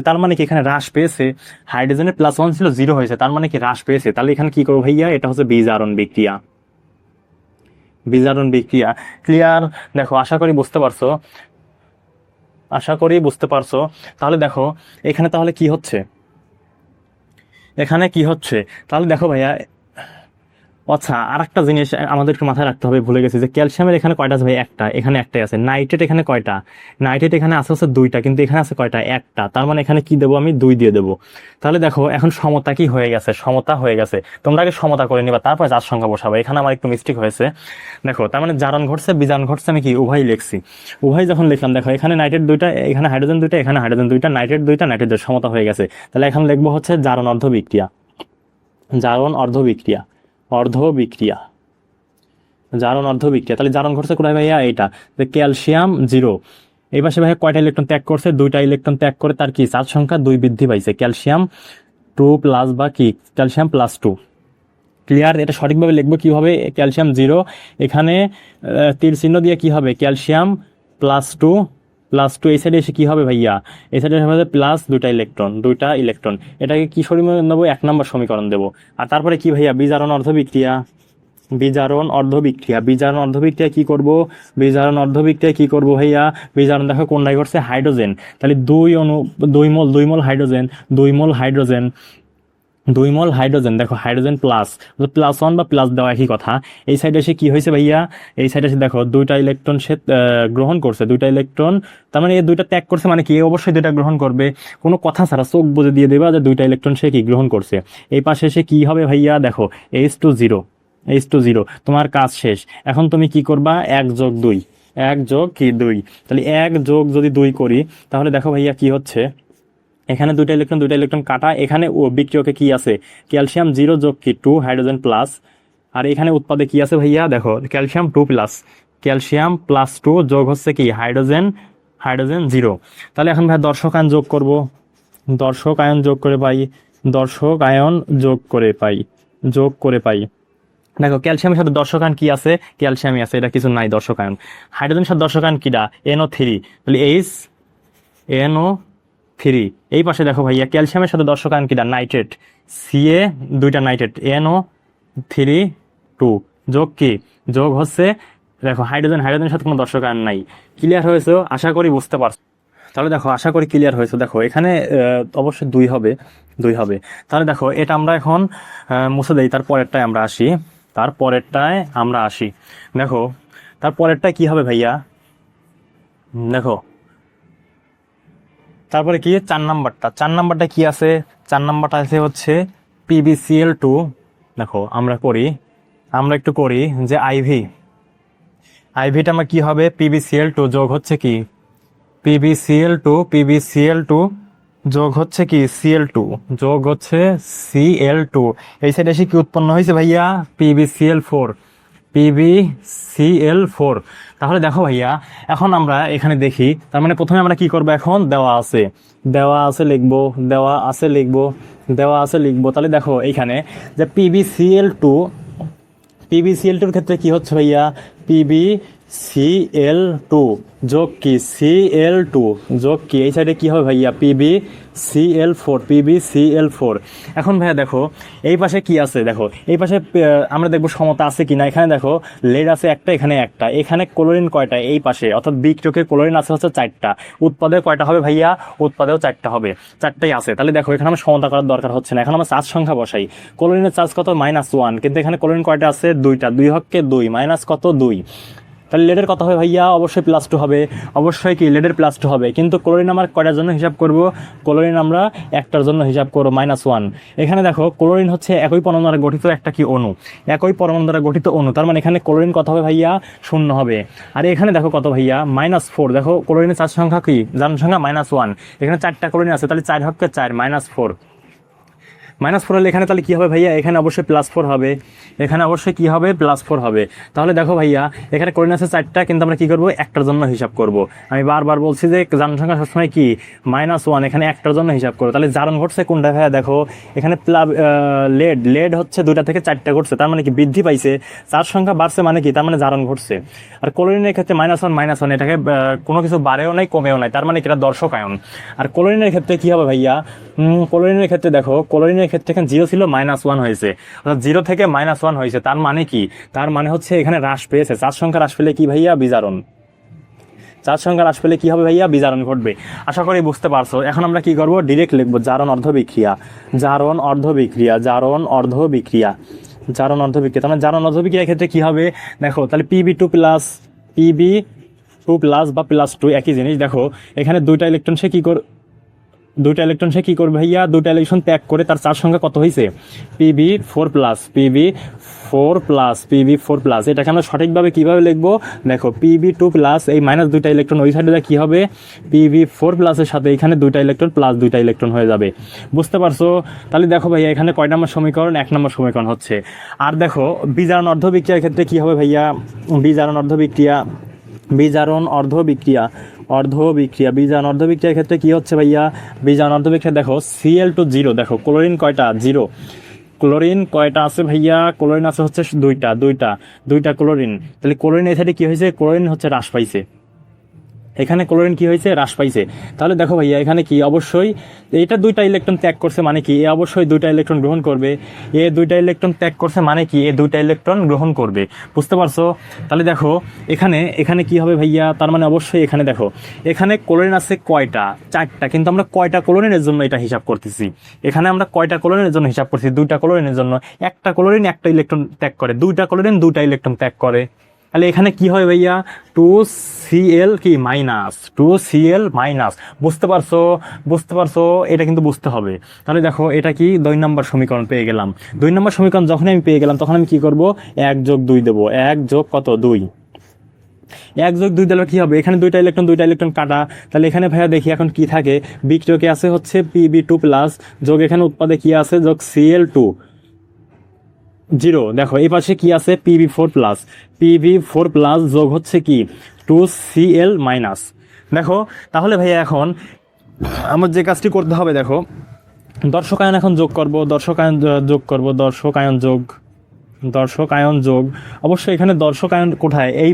তার মানে কি এখানে হ্রাস পেয়েছে, হাইড্রোজেনের +1 ছিল 0 হয়েছে, তার মানে কি হ্রাস পেয়েছে। তাহলে এখানে কি করবো ভাইয়া, এটা হচ্ছে বিজারণ বিক্রিয়া, বিজারণ বিক্রিয়া। ক্লিয়ার? দেখো আশা করি বুঝতে পারছো, আশা করি বুঝতে পারছো। তাহলে দেখো এখানে তাহলে কি হচ্ছে, এখানে কি হচ্ছে, তাহলে দেখো ভাইয়া। আচ্ছা, আর একটা জিনিস আমাদের একটু মাথায় রাখতে হবে, ভুলে গেছি, যে ক্যালসিয়ামের এখানে কয়টা আছে ভাই? একটা, এখানে একটাই আছে। নাইট্রেট এখানে কয়টা? নাইট্রেট এখানে আছে হচ্ছে দুইটা, কিন্তু এখানে আছে কয়টা? একটা। তার মানে এখানে কি দেবো আমি? 2 দিয়ে দেবো। তাহলে দেখো এখন সমতা কি হয়ে গেছে? সমতা হয়ে গেছে। তোমরা আগে সমতা করে নিবা, তারপর যার সংখ্যা বসাবো। এখানে আমার একটু মিস্টেক হয়েছে। দেখো তার মানে জারণ ঘটছে বিজারণ ঘটছে, আমি কি উভয় লিখছি। উভয় যখন লিখলাম, দেখো এখানে নাইট্রেট দুইটা, এখানে হাইড্রোজেন দুইটা, এখানে হাইড্রোজেন দুইটা, নাইট্রেট দুইটা, নাইট্রেট দুইটা, সমতা হয়ে গেছে। তাহলে এখন লিখবো হচ্ছে জারণ অর্ধ বিক্রিয়া। জারণ অর্ধ বিক্রিয়া, অর্ধ বিক্রিয়া, জারণ অর্ধ বিক্রিয়া। তাহলে জারণ ঘটছে কোথায় ভাইয়া? এটা, যে ক্যালসিয়াম 0, এই পাশে ভাইয়া কয়টা ইলেকট্রন ত্যাগ করছে? 2টা ইলেকট্রন ত্যাগ করে তার কি চার্জ সংখ্যা 2 বৃদ্ধি পাইছে। ক্যালসিয়াম 2+ বা কি ক্যালসিয়াম +2। ক্লিয়ার? এটা সঠিকভাবে লিখবো কিভাবে? ক্যালসিয়াম 0, এখানে তীর চিহ্ন দিয়ে কি হবে? ক্যালসিয়াম +2, +2 এই সাইডে এসে কি হবে ভাইয়া? এই সাইডে হবে প্লাস 2টা ইলেকট্রন, 2টা ইলেকট্রন। এটাকে কি সমীকরণ দেবো? 1 নম্বর সমীকরণ দেবো। আর তারপরে কি ভাইয়া? বিজারণ অর্ধ বিক্রিয়া, বিজারণ অর্ধ বিক্রিয়া। বিজারণ অর্ধ বিক্রিয়া কি করব? বিজারণ অর্ধ বিক্রিয়া কি করব ভাইয়া? বিজারণ দেখো কোনটাই করছে? হাইড্রোজেন। তাহলে 2 মোল হাইড্রোজেন, 2 মোল হাইড্রোজেন, 2 মোল হাইড্রোজেন। দেখো হাইড্রোজেন +1 বা প্লাস দেওয়া একই কথা। এই সাইডে এসে কি হয়েছে ভাইয়া? এই সাইডে এসে দেখো 2টা ইলেকট্রন সে গ্রহণ করছে, 2টা ইলেকট্রন। তার মানে এই 2টা ত্যাগ করছে, মানে কি অবশ্যই 2টা গ্রহণ করবে। কোনো কথা ছাড়া চোখ বুজে দিয়ে দেবা যে 2টা ইলেকট্রন সে কি গ্রহণ করছে। এই পাশে এসে কি হবে ভাইয়া? দেখো H2 0, H2 0। তোমার কাজ শেষ। এখন তুমি কি করবা? 1 যোগ 2, 1 যোগ কি 2। তাহলে 1 যোগ যদি 2 করি, তাহলে দেখো ভাইয়া কি হচ্ছে? এখানে 2টা ইলেকট্রন কাটা। এখানে ও বিক্রিয়কে কি আছে? ক্যালসিয়াম 0 যোগ কি 2, হাইড্রোজেন প্লাস। আর এখানে উৎপাদে কি আছে ভাইয়া? দেখো ক্যালসিয়াম 2+, ক্যালসিয়াম +2 যোগ হচ্ছে কি হাইড্রোজেন, হাইড্রোজেন 0। তাহলে এখন ভাই দর্শক আয়ন যোগ করব, দর্শক আয়ন যোগ করে পাই, দর্শক আয়ন যোগ করে পাই, যোগ করে পাই। দেখো ক্যালসিয়ামের সাথে দর্শক আয়ন কি আছে? ক্যালসিয়ামই আছে, এটা কিছু নাই দর্শক আয়ন। হাইড্রোজেনের সাথে দর্শক আয়ন কিটা? NO3, তাহলে NO3। এই পাশে দেখো ভাইয়া ক্যালসিয়ামের সাথে দর্শক আয়ন কিটা? নাইট্রেট, Ca, 2টা নাইট্রেট, NO3 2 যোগ কি? যোগ হচ্ছে দেখো হাইড্রোজেন, হাইড্রোজেনের সাথে কোনো দর্শক আয়ন নাই। ক্লিয়ার হয়েছে? আশা করি বুঝতে পারছো। তাহলে দেখো আশা করি ক্লিয়ার হয়েছে। দেখো এখানে অবশ্যই 2 হবে, 2 হবে। তাহলে দেখো এটা আমরা এখন মুছে দেই, তারপরেরটায় আমরা আসি, তারপরেরটায় আমরা আসি। দেখো তারপরেরটায় কি হবে ভাইয়া? দেখো তারপরে কি 4 নাম্বারটা, 4 নাম্বারটা কি আছে? 4 নাম্বারটা আছে হচ্ছে PbCl2। দেখো আমরা করি, আমরা একটু করি যে আইভিটা আমার কি হবে? PbCl2 যোগ হচ্ছে কি PbCl2 যোগ হচ্ছে কি Cl2, যোগ হচ্ছে Cl2। এই সাইডে এসে কি উৎপন্ন হয়েছে ভাইয়া? PbCl4, PbCl4। তাহলে দেখো ভাইয়া এখন আমরা এখানে দেখি, তার মানে প্রথমে আমরা কি করব? এখন দেওয়া আছে, দেওয়া আছে লিখবো, দেওয়া আছে লিখবো, দেওয়া আছে লিখবো। তাহলে দেখো এইখানে যে PbCl2 ক্ষেত্রে কি হচ্ছে ভাইয়া? PbCl2 যোগ কি Cl2 যোগ কি এই সাইডে কি হবে ভাইয়া? PbCl4। এখন ভাইয়া দেখো এই পাশে কি আছে? দেখো এই পাশে আমরা দেখবো সমতা আছে কিনা। এখানে দেখো লেড আছে একটা, এখানে একটা, এখানে ক্লোরিন কয়টা? এই পাশে, অর্থাৎ বিক্রিয়কে ক্লোরিন আছে হচ্ছে 4টা। উৎপাদে কয়টা হবে ভাইয়া? উৎপাদেও 4টা হবে, 4টাই আছে। তাহলে দেখো এখানে আমরা সমতা করার দরকার হচ্ছে না, এখন আমরা চার্জ সংখ্যা বসাই। ক্লোরিনের চার্জ কত? -1, কিন্তু এখানে ক্লোরিন কয়টা আছে? 2টা, 2 হককে 2, মাইনাস কত? 2। তাহলে লেডের কত হবে ভাইয়া? অবশ্যই +2 হবে, অবশ্যই কি লেডের +2 হবে। কিন্তু ক্লোরিন আমার কয়টার জন্য হিসাব করব? ক্লোরিন আমরা একটার জন্য হিসাব করব, -1। এখানে দেখো ক্লোরিন হচ্ছে একই পরমাণু দ্বারা গঠিত একটা কি অণু, একই পরমাণু দ্বারা গঠিত অণু। তার মানে এখানে ক্লোরিন কত হবে ভাইয়া? 0 হবে। আর এখানে দেখো কত ভাইয়া? -4। দেখো ক্লোরিনের চার্জ সংখ্যা কি? জারণ সংখ্যা -1। এখানে 4টা ক্লোরিন আছে, তাহলে 4 হককে 4, -4। -4 হলে এখানে তাহলে কি হবে ভাইয়া? এখানে অবশ্যই +4 হবে, এখানে অবশ্যই কি হবে? +4 হবে। তাহলে দেখো ভাইয়া এখানে ক্লোরিন আছে 4টা, কিন্তু আমরা কি করব? একটার জন্য হিসাব করব। আমি বারবার বলছি যে জারণ সংখ্যা সবসময় কি? -1, এখানে একটার জন্য হিসাব করব। তাহলে জারণ ঘটছে কোনটা ভাইয়া? দেখো এখানে লেড হচ্ছে 2টা থেকে 4টা ঘটছে, তার মানে কি বৃদ্ধি পাইছে, চার সংখ্যা বাড়ছে, মানে কি? তার মানে জারণ ঘটছে। আর ক্লোরিনের ক্ষেত্রে -1, এটাকে কোনো কিছু বাড়েও নাই কমেও নাই, তার মানে কি? এটা দর্শক আয়ন। আর ক্লোরিনের ক্ষেত্রে কি হবে ভাইয়া? ক্লোরিনের ক্ষেত্রে দেখো, ক্লোরিনের ক্ষেত্রে এখানে 0 ছিল -1 হয়েছে, অর্থাৎ 0 থেকে -1 হয়েছে। তার মানে কি? তার মানে হচ্ছে এখানে হ্রাস পেয়েছে। চার সংখ্যা হ্রাস পেলে কি ভাইয়া? বিজারণ। চার সংখ্যা হ্রাস পেলে কি হবে ভাইয়া? বিজারণ ঘটবে। আশা করি বুঝতে পারছো। এখন আমরা কি করব? ডিরেক্ট লিখবো জারণ অর্ধবিক্রিয়া, জারণ অর্ধবিক্রিয়া, জারণ অর্ধবিক্রিয়া, জারণ অর্ধবিক্রিয়া। তার মানে জারণ অর্ধবিক্রিয়ার ক্ষেত্রে কি হবে দেখো, তাহলে Pb2 প্লাস Pb2 প্লাস বা +2 একই জিনিস। দেখো এখানে দুইটা ইলেকট্রন সে কি করবে ভাইয়া? দুইটা ইলেকট্রন ত্যাগ করে তার চার সংখ্যা কত হয়েছে? Pb4 plus, Pb4 plus, Pb4 plus. এটাকে আমরা সঠিকভাবে কিভাবে লিখবো দেখো, Pb2 প্লাস এই মাইনাস দুইটা ইলেকট্রন ওই সাইডে কি হবে? Pb4 প্লাসের সাথে এখানে দুইটা ইলেকট্রন প্লাস দুইটা ইলেকট্রন হয়ে যাবে। বুঝতে পারছো? তাহলে দেখো ভাইয়া এখানে কয় নম্বর সমীকরণ? 1 নম্বর সমীকরণ হচ্ছে। আর দেখো বিজারণ অর্ধবিক্রিয়ার ক্ষেত্রে কি হবে ভাইয়া? বিজারণ অর্ধবিক্রিয়া, বিজারণ অর্ধবিক্রিয়া, বিজারণ অর্ধবিক্রিয়ার ক্ষেত্রে কি হচ্ছে ভাইয়া? বিজারণ অর্ধবিক্রিয়া দেখো Cl2 0, দেখো ক্লোরিন কয়টা? 0। ক্লোরিন কয়টা আছে ভাইয়া? ক্লোরিন আছে হচ্ছে দুইটা ক্লোরিন। তাহলে ক্লোরিন এই সাইডে কি হয়েছে? ক্লোরিন হচ্ছে হ্রাস পাইছে। এখানে ক্লোরিন কি হয়েছে? হ্রাস পাইছে। তাহলে দেখো ভাইয়া এখানে কি অবশ্যই এটা দুইটা ইলেকট্রন ত্যাগ করছে, মানে কি এ অবশ্যই দুইটা ইলেকট্রন গ্রহণ করবে। এ দুইটা ইলেকট্রন ত্যাগ করছে মানে কি এ দুইটা ইলেকট্রন গ্রহণ করবে। বুঝতে পারছো? তাহলে দেখো এখানে কি হবে ভাইয়া? তার মানে অবশ্যই এখানে দেখো এখানে ক্লোরিন আছে কয়টা? 4টা। কিন্তু আমরা কয়টা ক্লোরিনের জন্য এটা হিসাব করতেছি? এখানে আমরা কয়টা ক্লোরিনের জন্য হিসাব করছি? দুইটা ক্লোরিনের জন্য। একটা ক্লোরিন একটা ইলেকট্রন ত্যাগ করে, দুইটা ক্লোরিন দুইটা ইলেকট্রন ত্যাগ করে। তাহলে এখানে কি হয় ভাইয়া? 2Cl কি মাইনাস, 2Cl মাইনাস। বুঝতে পারছো? এটা কিন্তু বুঝতে হবে। তাহলে দেখো এটা কি 2 নম্বর সমীকরণ পেয়ে গেলাম। 2 নম্বর সমীকরণ যখন আমি পেয়ে গেলাম তখন আমি কি করব? 1 + 2 দেবো। 1 যোগ কত? 2। 1 যোগ 2 দিলে কি হবে? এখানে দুইটা ইলেকট্রন কাটা। তাহলে এখানে ভাইয়া দেখি এখন কি থাকে? বিক্রিয়কে আছে হচ্ছে Pb2 প্লাস, যোগ এখানে উৎপাদে কি আছে? যোগ Cl2 0। দেখো এই পাশে কি আছে? Pb4 প্লাস যোগ হচ্ছে কি? 2Cl minus. দেখো তাহলে ভাইয়া এখন আমার যে কাজটি করতে হবে দেখো, দর্শকায়ন এখন যোগ করব, দর্শকায়ন যোগ। অবশ্যই এখানে দর্শকায়ন কোথায়? এই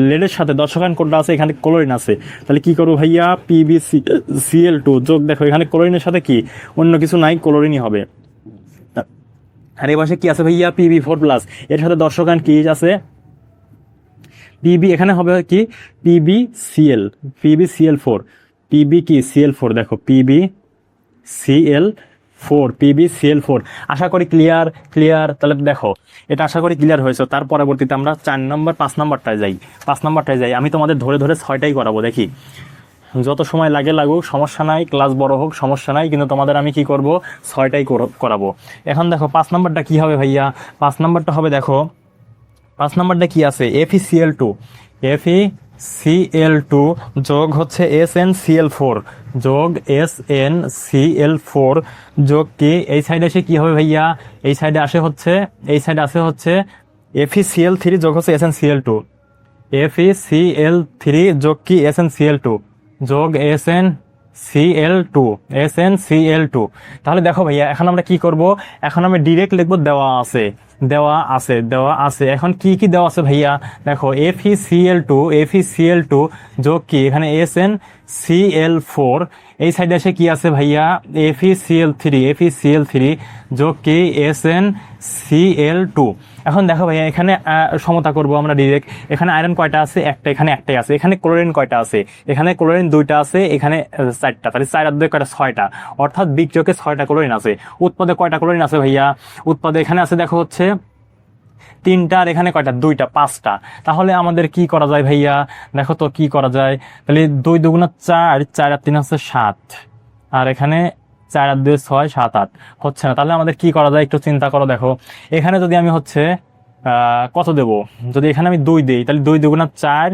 লেডের সাথে দর্শকায়ন কোনটা আছে? এখানে ক্লোরিন আছে। তাহলে কি করবো ভাইয়া? PbCl2 যোগ, দেখো এখানে ক্লোরিনের সাথে কি অন্য কিছু নাই, ক্লোরিনই হবে। আর এই পাশে কি আছে ভাইয়া? Pb4 প্লাস, এর সাথে দর্শকায়ন কি আছে? এখানে হবে কি? PbCl4, Pb কি? Cl4। দেখো PbCl4। আশা করি ক্লিয়ার। তাহলে দেখো এটা আশা করি ক্লিয়ার হয়েছে। তার পরবর্তীতে আমরা 4 নম্বর 5 নম্বরটায় যাই। আমি তোমাদের ধরে 6টাই করাবো। দেখি যত সময় লাগুক সমস্যা নাই, ক্লাস বড় হোক সমস্যা নাই, কিন্তু তোমাদের আমি কি করব? 6টাই করাবো। এখন দেখো 5 নম্বরটা কি হবে ভাইয়া? 5 নম্বরটা হবে দেখো 5 নম্বরটা কি আছে? FeCl2 যোগ হচ্ছে SnCl4 যোগ কি এই সাইডে এসে কি হবে ভাইয়া? এই সাইডে আসে হচ্ছে FeCl3 যোগ হচ্ছে SnCl2, FeCl3 যোগ কি? SnCl2 যোগ SnCl2। তাহলে দেখো ভাইয়া এখন আমরা কি করব? এখন আমি ডিরেক্ট লিখবো দেওয়া আছে। এখন কি দেওয়া আছে ভাইয়া? দেখো FeCl2 যোগ কি এখানে SnCl4, এই সাইডে এসে কি আছে ভাইয়া? FeCl3 যোগ কি SnCl2। এখন দেখো ভাইয়া এখানে সমতা করব আমরা ডিরেক্ট। এখানে আয়রন কয়টা আছে? একটা, এখানে একটাই আছে। এখানে ক্লোরিন কয়টা আছে? এখানে ক্লোরিন 2টা আছে, এখানে 4টা। তাহলে 4 আর 2 কয়টা? 6টা। অর্থাৎ বিক্রিয়কে 6টা ক্লোরিন আছে। উৎপাদে কয়টা ক্লোরিন আছে ভাইয়া? উৎপাদে এখানে আছে দেখো হচ্ছে 3টা, আর এখানে কয়টা? 2টা, 5টা। তাহলে আমাদের কি করা যায় ভাইয়া? দেখো তো কি করা যায়। তাহলে 2 × 2 = 4, 4 আর 3 হচ্ছে 7, আর এখানে 4 আর 2 6, 7 8 হচ্ছে না। তাহলে আমাদের কি করা যায় একটু চিন্তা করো। দেখো এখানে যদি আমি হচ্ছে কত দেব? যদি এখানে আমি 2 দিই তাহলে 2 × 2 = 4,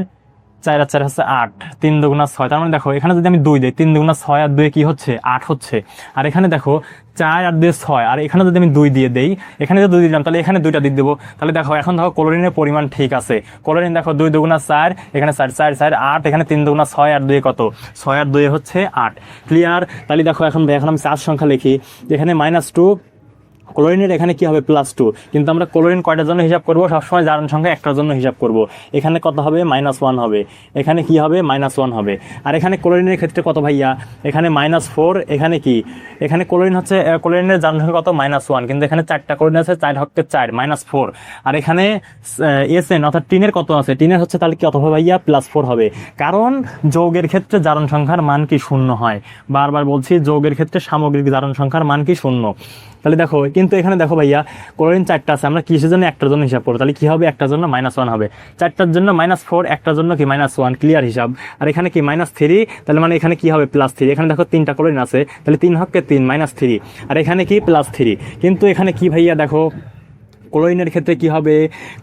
4 আর 4 হচ্ছে 8, 3 × 2 = 6। তার মানে দেখো এখানে যদি আমি 2 দিই, 3 × 2 = 6 আর 2 কি হচ্ছে? 8 হচ্ছে। আর এখানে দেখো 4 আর 2 6, আর এখানে যদি আমি 2 দিয়ে দেই, এখানে যদি 2 দিলাম তাহলে এখানে 2টা দিয়ে দেবো। তাহলে দেখো এখন দেখো ক্লোরিনের পরিমাণ ঠিক আছে। ক্লোরিন দেখো 2 × 2 = 4, এখানে 4 4 4 8, এখানে 3 × 2 = 6 আর 2 কত? 6 আর 2 হচ্ছে 8। ক্লিয়ার? তাহলে দেখো এখন আমি 4 সংখ্যা লিখি। এখানে -2 ক্লোরিনের এখানে কি হবে +2, কিন্তু আমরা ক্লোরিন কয়টার জন্য হিসাব করব, সবসময় জারণ সংখ্যা একটার জন্য হিসাব করব। এখানে কত হবে -1 হবে, এখানে কি হবে -1 হবে। আর এখানে ক্লোরিনের ক্ষেত্রে কত ভাইয়া, এখানে -4, এখানে কি, এখানে ক্লোরিন হচ্ছে ক্লোরিনের জারণ সংখ্যা কত -1, কিন্তু এখানে 4টা ক্লোরিন আছে, 4 হচ্ছে 4 -4। আর এখানে এসএন অর্থাৎ টিনের কত আছে, টিনের হচ্ছে তাহলে কত হবে ভাইয়া +4 হবে। কারণ যৌগের ক্ষেত্রে জারণ সংখ্যার মান কি 0 হয়, বারবার বলছি যৌগের ক্ষেত্রে সামগ্রিক জারণ সংখ্যার মান কি 0। তাহলে দেখো, কিন্তু এখানে দেখো ভাইয়া ক্লোরিন 4টা আছে, আমরা কিসের জন্য একটার জন্য হিসাব করবো, তাহলে কি হবে একটার জন্য -1 হবে, 4টার জন্য -4, একটার জন্য কি -1, ক্লিয়ার হিসাব। আর এখানে কি -3, তাহলে মানে এখানে কি হবে +3, এখানে দেখো 3টা ক্লোরিন আছে, তাহলে 3 হচ্ছে 3 -3, আর এখানে কি +3। কিন্তু এখানে কি ভাইয়া দেখো ক্লোরিনের ক্ষেত্রে কি হবে,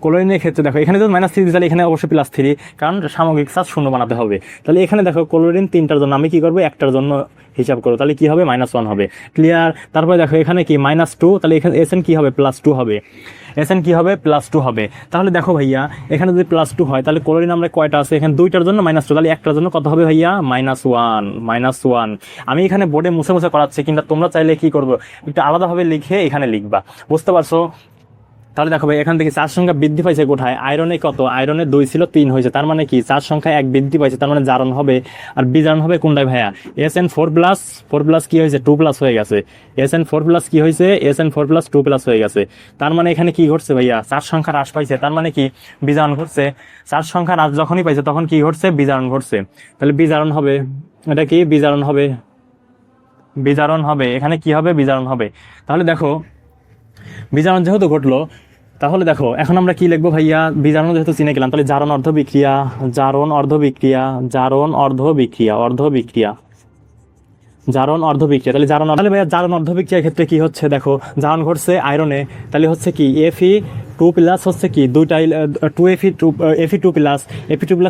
ক্লোরিনের ক্ষেত্রে দেখো এখানে যদি -3 তাহলে এখানে অবশ্যই +3, কারণ সামগ্রিক চার্জ 0 বানাতে হবে। তাহলে এখানে দেখো ক্লোরিন 3টার জন্য আমি কি করবো, একটার জন্য হিসাব করবো, তাহলে কি হবে -1 হবে, ক্লিয়ার। তারপরে দেখো এখানে কি -2, তাহলে এখানে এসএন কি হবে +2 হবে, এসএন কি হবে +2 হবে। তাহলে দেখো ভাইয়া এখানে যদি +2 হয়, তাহলে ক্লোরিন আমরা কয়টা আছে, এখানে 2টার জন্য -2, তাহলে একটার জন্য কত হবে ভাইয়া -1। আমি এখানে বোর্ডে মুছে মুছে করাচ্ছি, কিন্তু তোমরা চাইলে কি করবো, একটু আলাদাভাবে লিখে এখানে লিখবা, বুঝতে পারছো। তাহলে দেখো ভাই এখান থেকে চার্জ সংখ্যা বৃদ্ধি পাইছে কোথায়, আয়রনে কত, আয়রনে 2 ছিল 3 হয়েছে, তার মানে কি চার্জ সংখ্যা 1 বৃদ্ধি পাইছে, তার মানে জারণ হবে। আর বিজারণ হবে কোনটায় ভাইয়া, SN4+, কি হয়েছে 2+ হয়ে গেছে, SN4+ কি হয়েছে, SN4+ 2+ হয়ে গেছে। তার মানে এখানে কি ঘটছে ভাইয়া, চার্জ সংখ্যা হ্রাস পাইছে, তার মানে কি বিজারণ ঘটছে। চার্জ সংখ্যা হ্রাস যখনই পাইছে তখন কি ঘটছে, বিজারণ ঘটছে। তাহলে বিজারণ হবে, এটা কি বিজারণ হবে, বিজারণ হবে, এখানে কি হবে, বিজারণ হবে। তাহলে দেখো বিজারণ যেহেতু ঘটলো, তাহলে দেখো এখন আমরা কি লিখবো ভাইয়া, বিজারণ যেহেতু চিনে গেলাম, তাহলে জারণ অর্ধ বিক্রিয়া, জারণ অর্ধ বিক্রিয়া, জারণ অর্ধ বিক্রিয়া, অর্ধ বিক্রিয়া, জারণ অর্ধ বিক্রিয়া। তাহলে জারণ, তাহলে ভাইয়া জারণ অর্ধ বিক্রিয়ার ক্ষেত্রে কি হচ্ছে, দেখো জারণ ঘটছে আয়রনে, তাহলে হচ্ছে কি Fe2+ হচ্ছে কি 2টা 2Fe2+,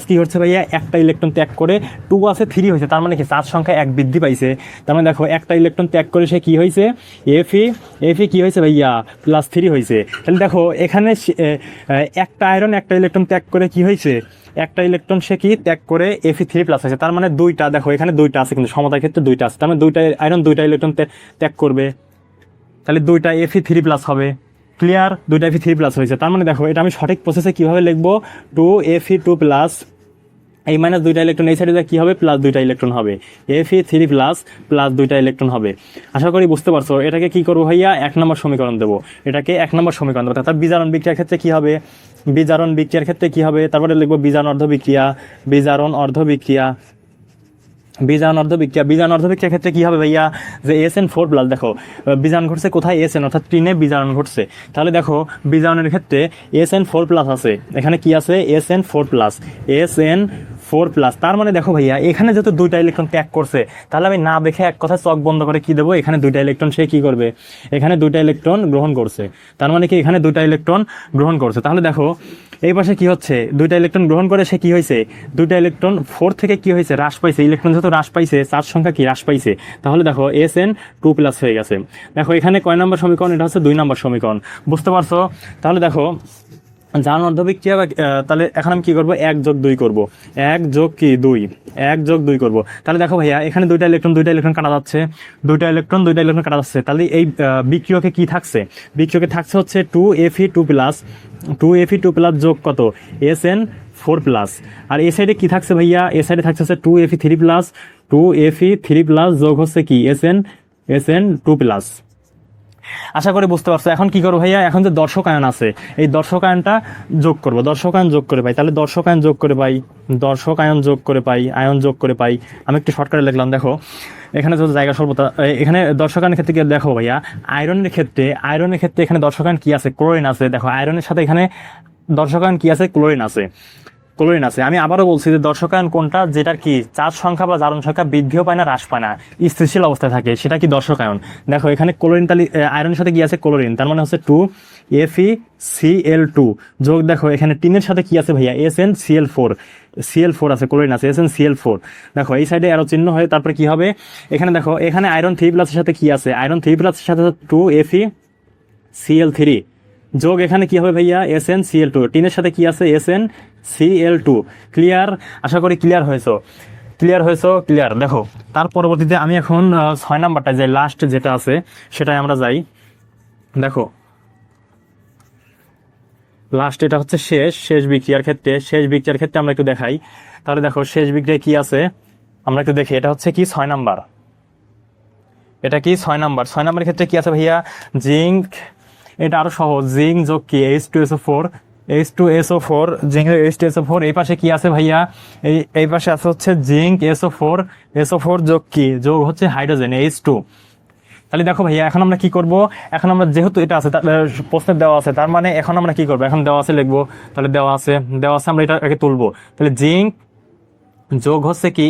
কি হচ্ছে ভাইয়া, একটা ইলেকট্রন ত্যাগ করে 2 আছে 3 হয়েছে, তার মানে কি চার্জ সংখ্যা 1 বৃদ্ধি পাইছে। তার মানে দেখো একটা ইলেকট্রন ত্যাগ করে সে কি হয়েছে, Fe কি হয়েছে ভাইয়া +3 হয়েছে। তাহলে দেখো এখানে একটা আয়রন একটা ইলেকট্রন ত্যাগ করে কি হয়েছে, একটা ইলেকট্রন সে কি ত্যাগ করে Fe3+ আছে, তার মানে 2টা, দেখো এখানে 2টা আছে, কিন্তু সমতার ক্ষেত্রে 2টা আছে, তার মানে 2টা আয়রন 2টা ইলেকট্রন ত্যাগ করবে, তাহলে 2টা Fe3+ হবে, ক্লিয়ার। 2টা Fe3+ হয়েছে, তার মানে দেখো এটা আমি সঠিক প্রসেসে কিভাবে লিখবো, 2Fe2+, এই -2টা ইলেকট্রন এই সাইডে কি হবে, +2টা ইলেকট্রন হবে, Fe3+ +2টা ইলেকট্রন হবে। আশা করি বুঝতে পারছো। এটাকে কি করবো ভাইয়া, 1 নম্বর সমীকরণ দেবো, এটাকে 1 নম্বর সমীকরণ দেবো। তারপর বিজারণ বিক্রিয়ার ক্ষেত্রে কি হবে, বিজারণ বিক্রিয়ার ক্ষেত্রে কি হবে, তারপরে লিখবো বিজারণ অর্ধ বিক্রিয়া, বিজারণ অর্ধ বিক্রিয়া, বিজারণ অর্ধ বিক্রিয়া। বিজারণ অর্ধ বিক্রিয়ার ক্ষেত্রে কি হবে ভাইয়া, যে SN4+, দেখো বিজারণ ঘটছে কোথায়, SN অর্থাৎ টিনে বিজারণ ঘটছে। তাহলে দেখো বিজারণের ক্ষেত্রে SN4+ আছে, এখানে কি আছে SN4+, তার মানে দেখো ভাইয়া এখানে যেহেতু 2টা ইলেকট্রন ত্যাগ করছে, তাহলে আমি না দেখে এক কথা চোখ বন্ধ করে কি দেবো, এখানে 2টা ইলেকট্রন সে কি করবে, এখানে 2টা ইলেকট্রন গ্রহণ করছে, তার মানে কি এখানে 2টা ইলেকট্রন গ্রহণ করছে। তাহলে দেখো এই পাশে কি হচ্ছে, 2টা ইলেকট্রন গ্রহণ করে সে কি হয়েছে, 2টা ইলেকট্রন 4 থেকে কি হয়েছে, হ্রাস পাইছে, ইলেকট্রন যেহেতু হ্রাস পাইছে চার্জ সংখ্যা কি হ্রাস পাইছে, তাহলে দেখো SN2+ হয়ে গেছে। দেখো এখানে কয় নম্বর সমীকরণ, এটা হচ্ছে 2 নম্বর সমীকরণ, বুঝতে পারছো। তাহলে দেখো জারণ অর্ধ বিক্রিয়া, তাহলে এখন আমি কি করবো, 1 যোগ 2 করবো, 1 যোগ কি 2, 1 যোগ 2 করবো। তাহলে দেখো ভাইয়া এখানে 2টা ইলেকট্রন কাটা যাচ্ছে, 2টা ইলেকট্রন কাটা যাচ্ছে, তাহলে এই বিক্রিয়কে কি থাকছে, বিক্রিয়কে থাকছে হচ্ছে 2Fe2+ যোগ কত, SN4+, আর এই সাইডে কি থাকছে ভাইয়া, এই সাইডে থাকছে হচ্ছে 2Fe3+ যোগ হচ্ছে কি SN2+। আশা করি বুঝতে পারছো। এখন কি করবো ভাইয়া, এখন যে দর্শকায়ন আছে এই দর্শকায়নটা যোগ করবো, দর্শকায়ন যোগ করে পাই, তাহলে দর্শকায়ন যোগ করে পাই, দর্শকায়ন যোগ করে পাই, আয়ন যোগ করে পাই। আমি একটু শর্টকাটে লিখলাম, দেখো এখানে যত জায়গা স্বল্পতা, এখানে দর্শকায়নের ক্ষেত্রে কি দেখো ভাইয়া, আয়রনের ক্ষেত্রে এখানে দর্শকায়ন কি আছে, ক্লোরিন আছে। দেখো আয়রনের সাথে এখানে দর্শকায়ন কি আছে, ক্লোরিন আছে। আমি আবারও বলছি যে দর্শকায়ন কোনটা, যেটার কি চার্জ সংখ্যা বা জারণ সংখ্যা বৃদ্ধিও পায় না হ্রাস পায় না, স্থিতিশীল অবস্থায় থাকে, সেটা কি দর্শকায়ন। দেখো এখানে ক্লোরিন, তাহলে আয়রনের সাথে কি আছে, ক্লোরিন, তার মানে হচ্ছে 2FeCl2 যোগ, দেখো এখানে টিনের সাথে কি আছে ভাইয়া, SnCl4 আছে, ক্লোরিন আছে, SnCl4। দেখো এই সাইডে আরো চিহ্ন হয়, তারপরে কি হবে, এখানে দেখো এখানে আয়রন 3+ এর সাথে কি আছে, আয়রন 3+ এর সাথে 2FeCl3 যোগ এখানে কি হবে ভাইয়া, SnCl2, টিনের সাথে কি আছে, SnCl2। ক্লিয়ার, আশা করি ক্লিয়ার হয়েছো। দেখো তার পরবর্তীতে আমি এখন 6 নাম্বারটা যে লাস্ট যেটা আছে সেটাই আমরা যাই। দেখো লাস্ট এটা হচ্ছে শেষ বিক্রিয়ার ক্ষেত্রে আমরা একটু দেখাই। তাহলে দেখো শেষ বিক্রিয়া কি আছে আমরা একটু দেখি। এটা হচ্ছে কি 6 নাম্বার, এটা কি 6 নাম্বার। 6 নাম্বারের ক্ষেত্রে কি আছে ভাইয়া, জিঙ্ক। এটা আরো সহজ, জিঙ্ক যোগ কি H2SO4, H2SO4, জিঙ্ক H2SO4। এই পাশে কি আছে ভাইয়া, এই পাশে আছে হচ্ছে জিঙ্ক SO4 যোগ কি, যোগ হচ্ছে হাইড্রোজেন H2। তাহলে দেখো ভাইয়া এখন আমরা কি করব, এখন আমরা যেহেতু এটা আছে প্রশ্নে দেওয়া আছে, তার মানে এখন আমরা কি করব, এখন দেওয়া আছে লিখবো। তাহলে দেওয়া আছে আমরা এটা আগে তুলবো। তাহলে জিঙ্ক যোগ হচ্ছে কি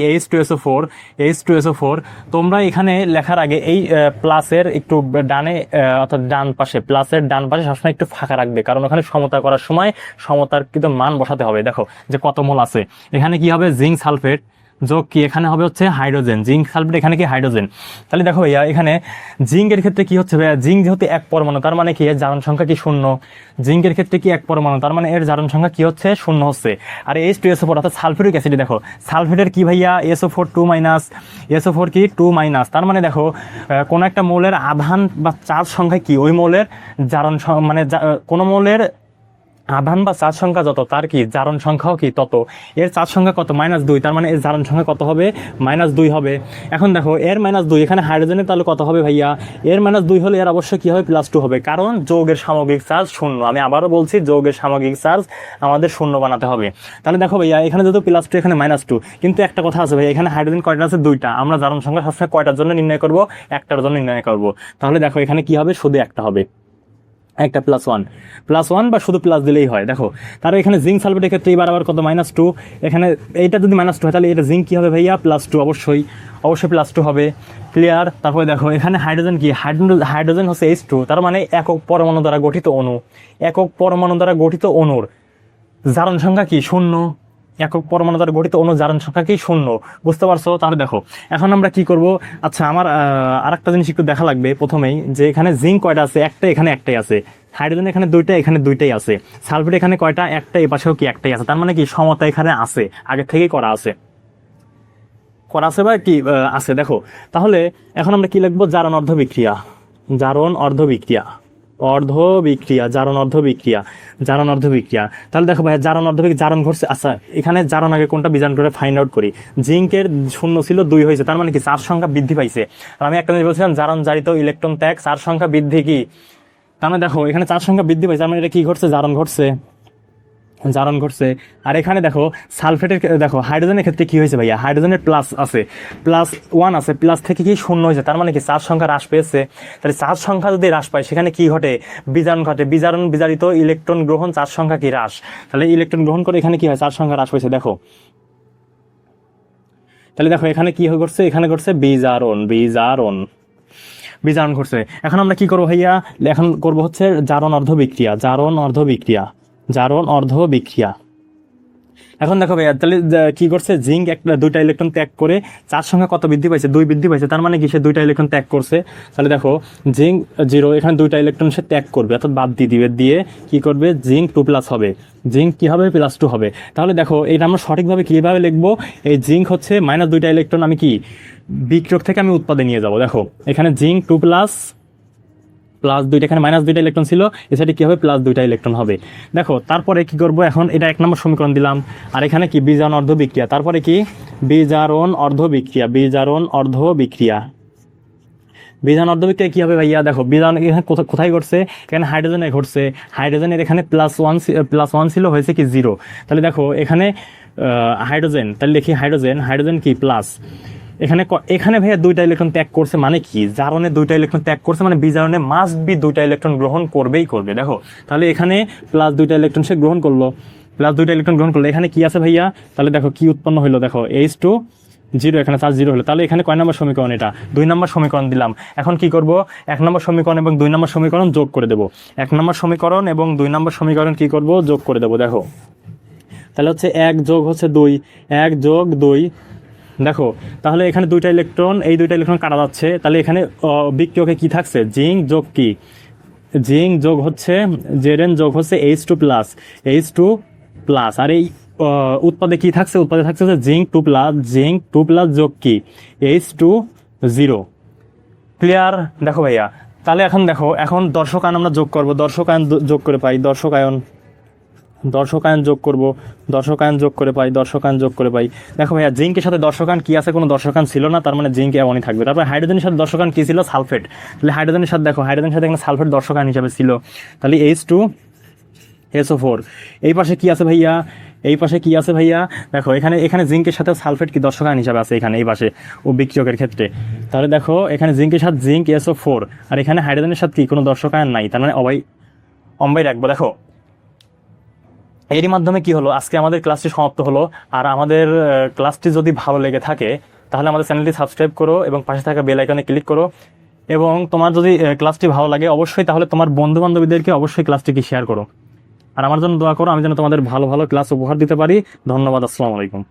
H2SO4। তোমরা এখানে লেখার আগে এই প্লাসের একটু ডানে অর্থাৎ ডান পাশে, প্লাসের ডান পাশে সবসময় একটু ফাঁকা রাখবে, কারণ ওখানে সমতা করার সময় সমতার কিন্তু মান বসাতে হবে। দেখো যে কত মোল আছে, এখানে কি হবে জিঙ্ক সালফেট যোগ কি, এখানে হবে হচ্ছে হাইড্রোজেন, জিঙ্ক সালফেট এখানে কি হাইড্রোজেন। তাহলে দেখো ভাইয়া এখানে জিঙ্কের ক্ষেত্রে কি হচ্ছে ভাইয়া, জিঙ্ক যেহেতু এক পরমাণু তার মানে কি এর জারণ সংখ্যা কি শূন্য। জিঙ্কের ক্ষেত্রে কি এক পরমাণু তার মানে এর জারণ সংখ্যা কি হচ্ছে শূন্য হচ্ছে। আর H2SO4 অর্থাৎ সালফিউরিক অ্যাসিড, দেখো সালফেটের কি ভাইয়া SO4 2-, SO4 কি 2-। তার মানে দেখো কোন একটা মৌলের আধান বা চার্জ সংখ্যা কি ওই মৌলের জারণ মানে কোন মৌলের আধান বা চার্জ সংখ্যা যত তার কি জারণ সংখ্যাও কি তত। এর চার্জ সংখ্যা কত -2, তার মানে এর জারণ সংখ্যা কত হবে -2 হবে। এখন দেখো এর -2 এখানে হাইড্রোজেনের তাহলে কত হবে ভাইয়া, এর -2 হলে এর অবশ্যই কি হবে +2 হবে, কারণ যৌগের সামগ্রিক চার্জ শূন্য। আমি আবারও বলছি যৌগের সামগ্রিক চার্জ আমাদের শূন্য বানাতে হবে। তাহলে দেখো ভাইয়া এখানে যেহেতু +2 এখানে -2, কিন্তু একটা কথা আছে ভাইয়া, এখানে হাইড্রোজেন কয়টা আছে 2টা। আমরা জারণ সংখ্যা সবসময় কয়টার জন্য নির্ণয় করব, একটার জন্য নির্ণয় করব। তাহলে দেখো এখানে কি হবে, শুধু একটা হবে, একটা +1 বা শুধু প্লাস দিলেই হয়। দেখো তার এখানে জিঙ্ক সালফেটের ক্ষেত্রে এবার আবার কত -2, এখানে এইটা যদি -2 হয় তাহলে এটা জিঙ্ক কি হবে ভাইয়া +2, অবশ্যই +2 হবে। ক্লিয়ার। তারপরে দেখো এখানে হাইড্রোজেন কি, হাইড্রোজেন হচ্ছে H2, তার মানে একক পরমাণু দ্বারা গঠিত অণু, একক পরমাণু দ্বারা গঠিত অণুর জারণ সংখ্যা কি শূন্য। একক পরমাণু দ্বারা গঠিত অণু জারণ সংখ্যা কি শূন্য, বুঝতে পারছো। তাহলে দেখো এখন আমরা কি করব, আচ্ছা আমার আরেকটা জিনিস একটু দেখা লাগবে প্রথমেই, যে এখানে জিঙ্ক কয়টা আছে, একটা, এখানে একটাই আছে। হাইড্রোজেন এখানে 2টা, এখানে 2টাই আছে। সালফেট এখানে কয়টা, একটা, এই পাশেও কি একটাই আছে। তার মানে কি সমতা এখানে আছে, আগে থেকেই করা আছে বা কি আছে। দেখো তাহলে এখন আমরা কি লিখবো, জারণ অর্ধ বিক্রিয়া, তাহলে দেখো ভাই জারণ জারণ ঘটছে। আচ্ছা এখানে জারণ আগে কোনটা বিজারণ করে ফাইন্ড আউট করি। জিঙ্কের 0 ছিল 2 হয়েছে, তার মানে কি চার্জ সংখ্যা বৃদ্ধি পাইছে। আর আমি একটা জিনিস বলছিলাম, জারণ জারিত ইলেকট্রন ত্যাগ, চার্জ সংখ্যা বৃদ্ধি কি, তার মানে দেখো এখানে চার্জ সংখ্যা বৃদ্ধি পাইছে, মানে এটা কি ঘটছে, জারণ ঘটছে। আর এখানে দেখো সালফেটের, দেখো হাইড্রোজেনের ক্ষেত্রে কি হয়েছে ভাইয়া, হাইড্রোজেনের প্লাস আছে, +1 আছে, প্লাস থেকে কি 0 হয়েছে, তার মানে কি চার্জ সংখ্যা হ্রাস পেয়েছে। তাহলে চার্জ সংখ্যা যদি হ্রাস পায় সেখানে কি ঘটে, বিজারণ ঘটে, বিজারিত ইলেকট্রন গ্রহণ, চার্জ সংখ্যা কি হ্রাস। তাহলে ইলেকট্রন গ্রহণ করে এখানে কি হয়, চার্জ সংখ্যা হ্রাস পেয়েছে। দেখো তাহলে দেখো এখানে কি ঘটছে, এখানে ঘটছে বিজারণ ঘটছে। এখন আমরা কি করবো ভাইয়া, এখন করবো হচ্ছে জারণ অর্ধ বিক্রিয়া। এখন দেখো ভাইয়া তাহলে কি করছে, জিঙ্ক 2টা ইলেকট্রন ত্যাগ করে চার্জ সংখ্যা কত বৃদ্ধি পাইছে, 2 বৃদ্ধি পাইছে। তার মানে কি সে 2টা ইলেকট্রন ত্যাগ করছে। তাহলে দেখো জিঙ্ক 0, এখানে 2টা ইলেকট্রন সে ত্যাগ করবে, অর্থাৎ বাদ দিয়ে কি করবে, জিঙ্ক 2+ হবে, জিঙ্ক কি হবে +2 হবে। তাহলে দেখো এটা আমরা সঠিকভাবে কিভাবে লিখবো, এই জিঙ্ক হচ্ছে -2টা ইলেকট্রন আমি কি বিক্রিয়ক থেকে আমি উৎপাদে নিয়ে যাব। দেখো এখানে জিঙ্ক 2+, +2টা, এখানে -2টা ইলেকট্রন ছিল, এ সাইডে কি হবে +2টা ইলেকট্রন হবে। দেখো তারপরে কি করব, এখন এটা 1 নম্বর সমীকরণ দিলাম। আর এখানে কি বিজারণ অর্ধ বিক্রিয়া, তারপরে কি বিজারণ অর্ধ বিক্রিয়া কি হবে ভাইয়া, দেখো বিজারণ এখানে কোথায় ঘটছে, এখানে হাইড্রোজেনে ঘটছে। হাইড্রোজেনের এখানে +1 ছিল, হয়েছে কি 0। তাহলে দেখো এখানে হাইড্রোজেন, তাহলে দেখি হাইড্রোজেন কি প্লাস, এখানে ভাইয়া 2টা ইলেকট্রন ত্যাগ করছে, মানে কি জারণে 2টা ইলেকট্রন ত্যাগ করছে, মানে বিজারণে মাস্ট বি 2টা ইলেকট্রন গ্রহণ করবে। দেখো তাহলে এখানে +2টা ইলেকট্রন সে গ্রহণ করলো, এখানে কি আছে ভাইয়া, তাহলে দেখো কি উৎপন্ন হলো, দেখো H2 0, এখানে চার্জ 0 হলো। তাহলে এখানে কয় নম্বর সমীকরণ, এটা 2 নম্বর সমীকরণ দিলাম। এখন কি করব, 1 নম্বর সমীকরণ এবং 2 নম্বর সমীকরণ যোগ করে দেব। 1 নম্বর সমীকরণ এবং 2 নম্বর সমীকরণ কি করব, যোগ করে দেব। দেখো তাহলে হচ্ছে 1 যোগ হচ্ছে 2, 1 যোগ 2। দেখো তাহলে এখানে 2টা ইলেকট্রন, এই 2টা ইলেকট্রন কাটা যাচ্ছে। তাহলে এখানে বিক্রিয়কে কি থাকছে, জিঙ্ক যোগ হচ্ছে Zn যোগ হচ্ছে H2+, আর এই উৎপাদে কি থাকছে, উৎপাদে থাকছে যে জিঙ্ক 2+ যোগ কি H2 0। ক্লিয়ার। দেখো ভাইয়া তাহলে এখন দেখো, এখন দর্শকায়ন আমরা যোগ করব, দর্শকায়ন যোগ করে পাই দর্শকায়ন, দর্শকায়ন যোগ করব, দর্শকায়ন যোগ করে পাই, দর্শকায়ন যোগ করে পাই। দেখো ভাইয়া জিঙ্কের সাথে দর্শকায়ন কি আছে, কোনো দর্শকায়ন ছিল না, তার মানে জিঙ্ক এমনই থাকবে। তারপর হাইড্রোজেনের সাথে দর্শকায়ন কি ছিল, সালফেট। তাহলে হাইড্রোজেনের সাথে দেখো, হাইড্রোজেনের সাথে এখানে সালফেট দর্শকায়ন হিসাবে ছিল, তাহলে H2SO4। এই পাশে কি আছে ভাইয়া, এই পাশে কি আছে ভাইয়া, দেখো এখানে এখানে জিঙ্কের সাথে সালফেট কি দর্শকায়ন হিসাবে আছে এখানে এই পাশে ও বিক্রিয়কের ক্ষেত্রে। তাহলে দেখো এখানে জিঙ্কের সাথে জিঙ্ক SO4, আর এখানে হাইড্রোজেনের সাথে কি কোনো দর্শকায়ন নাই, তার মানে অম্বাই রাখবো। দেখো এরই মাধ্যমে কি হলো, আজকে আমাদের ক্লাসটি সমাপ্ত হলো। আর আমাদের ক্লাসটি যদি ভালো লেগে থাকে তাহলে আমাদের চ্যানেলটি সাবস্ক্রাইব করো এবং পাশে থাকা বেল আইকনে ক্লিক করো। এবং তোমার যদি ক্লাসটি ভালো লাগে অবশ্যই তাহলে তোমার বন্ধু বান্ধবীদেরকে অবশ্যই ক্লাসটিকে শেয়ার করো। আর আমার জন্য দোয়া করো, আমি যেন তোমাদের ভালো ভালো ক্লাস উপহার দিতে পারি। ধন্যবাদ, আসসালামু আলাইকুম।